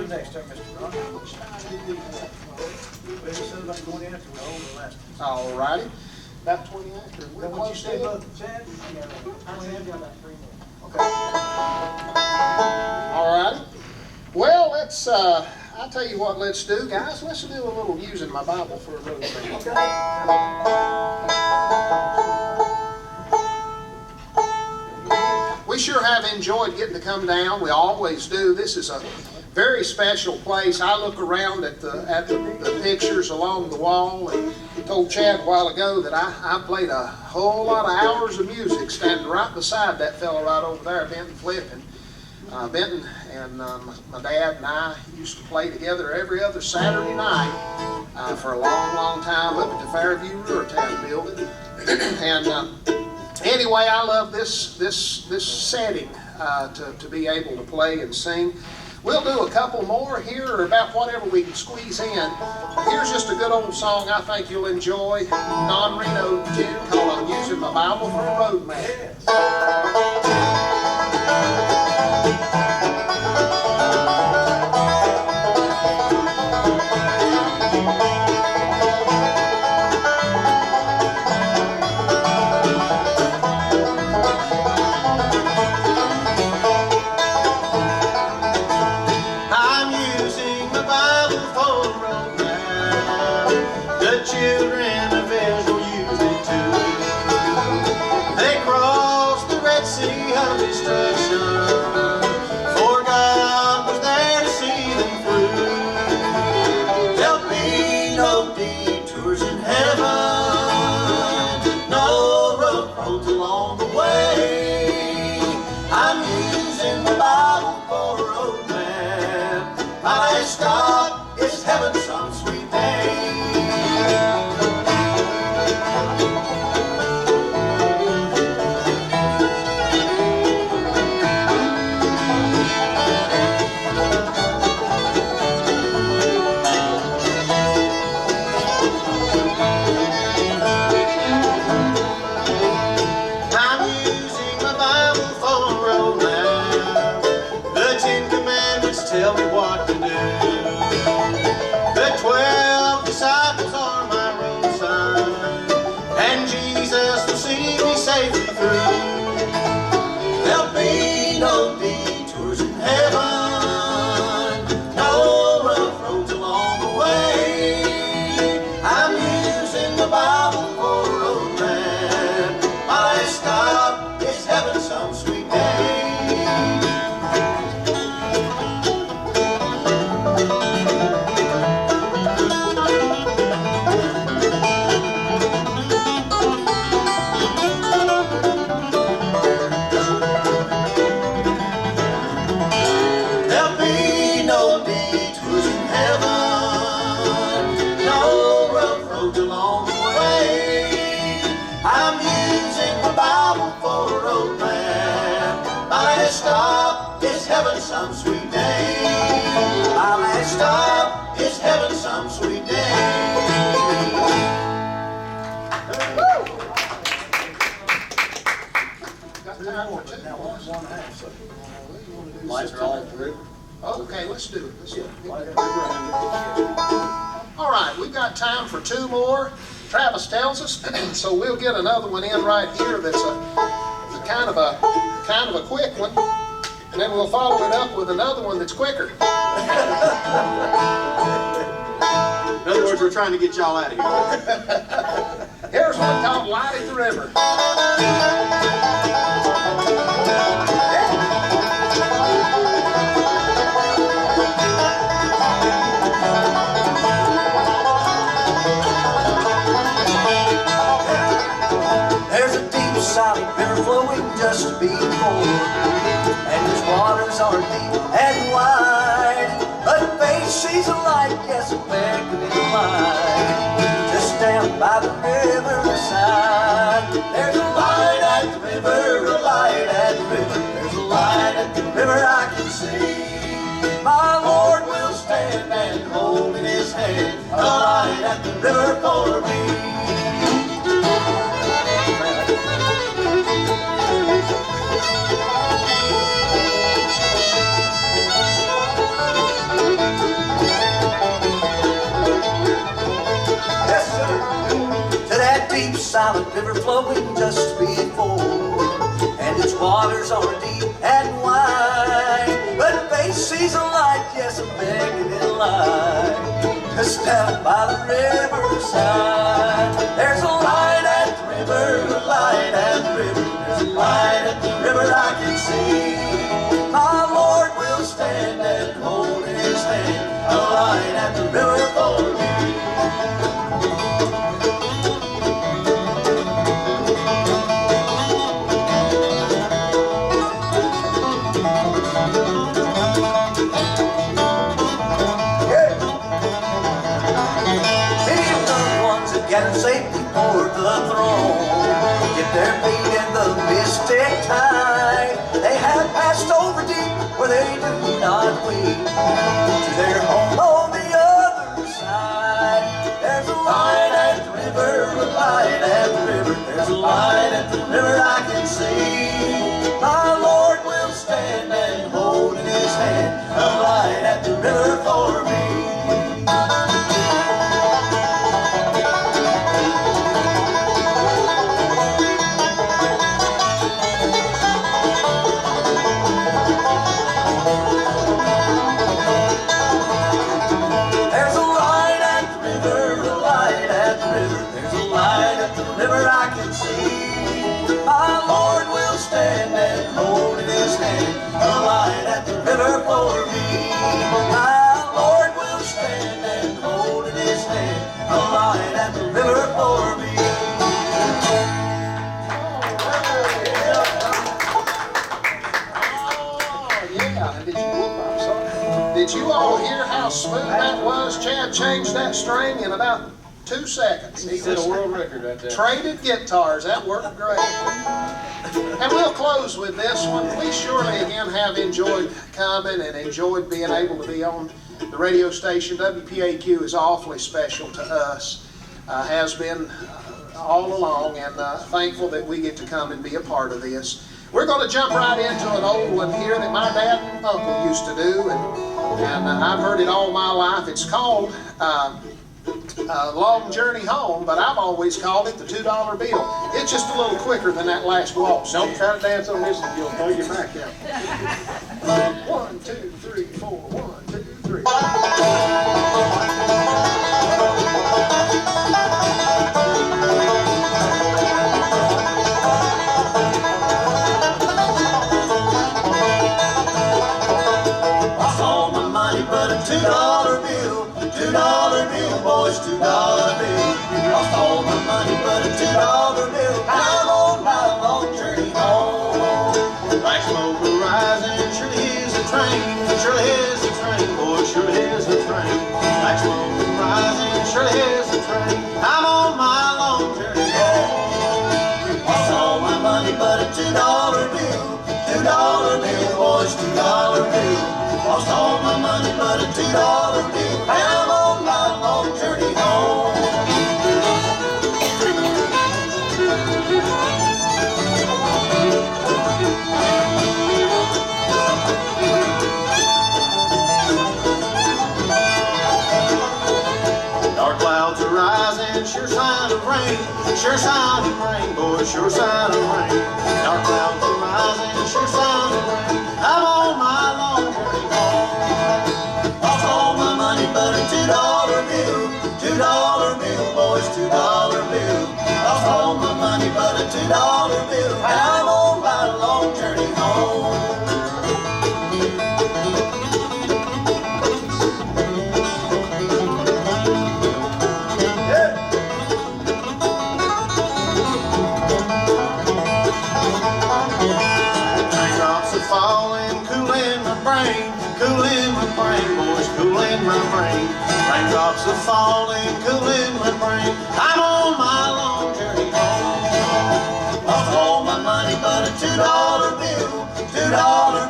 Who's next turn, Mr. Ron? We just said about 20 after we hold the last. All righty. About 20 after. We're Then what you close say, to it. Brother Chad? I got about 3 more. Okay. All righty. Well, let's, I'll tell you what let's do, guys. Let's do a little using my Bible for a road trip. We sure have enjoyed getting to come down. We always do. This is a very special place. I look around at the pictures along the wall and told Chad a while ago that I played a whole lot of hours of music standing right beside that fellow right over there, Benton Flippin. Benton and my dad and I used to play together every other Saturday night for a long, long time up at the Fairview Rivertown building. And anyway, I love this setting to be able to play and sing. We'll do a couple more here, or about whatever we can squeeze in. Here's just a good old song I think you'll enjoy. Non-Reno tune called I'm Using My Bible for a Road Map. Children of Israel used it too. They crossed the Red Sea of destruction, for God was there to see them through. There'll be no detours in heaven, no rough roads along the way. I'm using the Bible for a road map. My next stop is heaven some sweet day. Tell me what to do. The 12 disciples are my road sign, and Jesus will see me safely through. There'll be no detours in heaven, no rough roads along the way. I'm using the Bible for a road map. My last stop is heaven some sweet day. Stop is heaven some sweet day. My last stop is heaven some sweet day. Got time for two more. 1.5. Lights are all through. Okay, let's do it. Let's do it. All right, we've got time for two more. Travis tells us, so we'll get another one in right here that's a kind of a quick one, and then we'll follow it up with another one that's quicker. In other words, we're trying to get y'all out of here. Here's one called Light at the River. There's a deep, solid river flowing just before, and its waters are deep and wide. But faith, she's a light, yes, a beckoning light. Just down by the riverside, there's a light at the river, a light at the river. There's a light at the river I can see. My Lord will stand and hold in His hand a light at the river for me. silent river flowing just before, and its waters are deep and wide, but faith sees a light, yes, a beckoning light, just down by the riverside. There's a light at the river, a light at the river, there's a light at the river I can see. My Lord will stand and hold in his hand a light at the river for me. Gather safely for the throne, dip their feet in the mystic tide. They have passed over deep where they do not weep, to their home on the other side. There's a light at the river, a light at the river, there's a light at the river I can see. My Lord will stand and hold in his hand a light at the river for me. River I can see. My Lord will stand and hold in his hand a light at the river for me. My Lord will stand and hold in his hand a light at the river for me. Did you all hear how smooth that was? Chad changed that string in about 2 seconds. He set a world record right there. Traded guitars, that worked great. And we'll close with this one. We surely again have enjoyed coming and enjoyed being able to be on the radio station. WPAQ is awfully special to us, has been all along, and thankful that we get to come and be a part of this. We're going to jump right into an old one here that my dad and uncle used to do, and I've heard it all my life. It's called Long Journey Home, but I've always called it the $2 bill. It's just a little quicker than that last waltz. Don't try to dance on this and you'll throw your back out. 1, 2, 3, 4, 1, 2, 3. Lost all my money but a $2 bill, $2 bill, boys, $2 bill. Lost all my money but a $2 bill. I'm on my long journey home. Black smoke rising, surely is a train, surely is a train, boy, surely is a train. Black smoke rising, surely is a train. I'm on my long journey home. Lost all my money but a $2 bill, $2 bill, boys, $2 bill. Lost all my money but a $2 bill. I'm on my long journey home. Dark clouds are rising, sure sign of rain, sure sign of rain, boy, sure sign of rain. Dark clouds are rising, sure sign of rain. I'm on my long journey home. Lost all my money but a $2 bill, $2 bill, boys, $2 bill. Lost all my money but a $2 bill. I'm on my long journey home. Raindrops are falling, cooling my brain, boys, cooling my brain. Raindrops are falling, cooling my brain. I'm on my long journey home. Lost all my money but a $2 bill, $2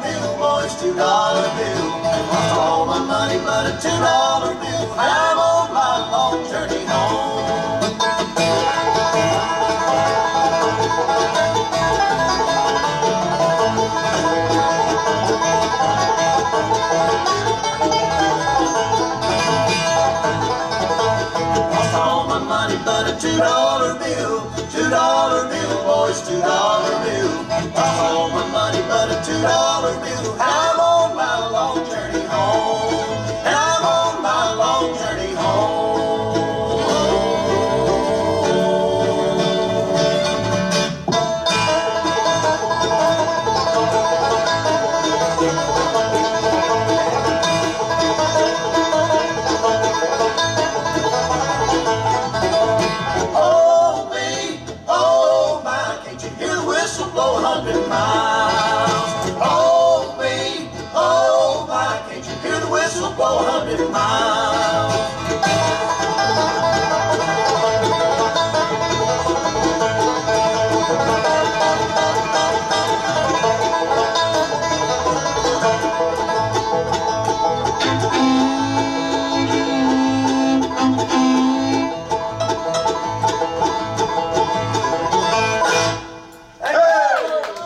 bill, boys, $2 bill. Lost all my money but a $2 bill. I'm on my long journey home. Lost all my money but a $2 $2 bill, $2 bill, boys, $2 bill. I hold my money, but a $2 bill. I'm on my long journey home, and I'm on my long journey home. Oh me, oh my, can't you hear the whistle blow 100 miles? Oh me, oh my, can't you hear the whistle blow 100 miles?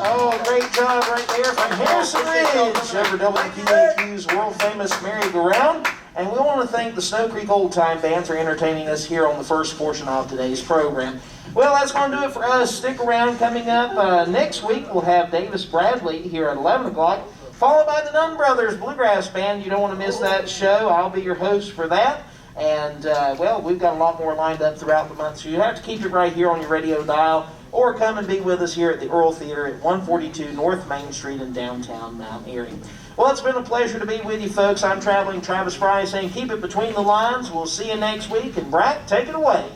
Oh, great job right there from Harrison Ridge over WPAQ's world-famous merry-go-round. And we want to thank the Snow Creek Old Time Band for entertaining us here on the first portion of today's program. Well, that's going to do it for us. Stick around. Coming up next week, we'll have Davis Bradley here at 11 o'clock, followed by the Nunn Brothers Bluegrass Band. You don't want to miss that show. I'll be your host for that. And, well, we've got a lot more lined up throughout the month, so you have to keep it right here on your radio dial, or come and be with us here at the Earl Theater at 142 North Main Street in downtown Mount Airy. Well, it's been a pleasure to be with you, folks. I'm Traveling Travis Fry saying keep it between the lines. We'll see you next week. And, Brack, take it away.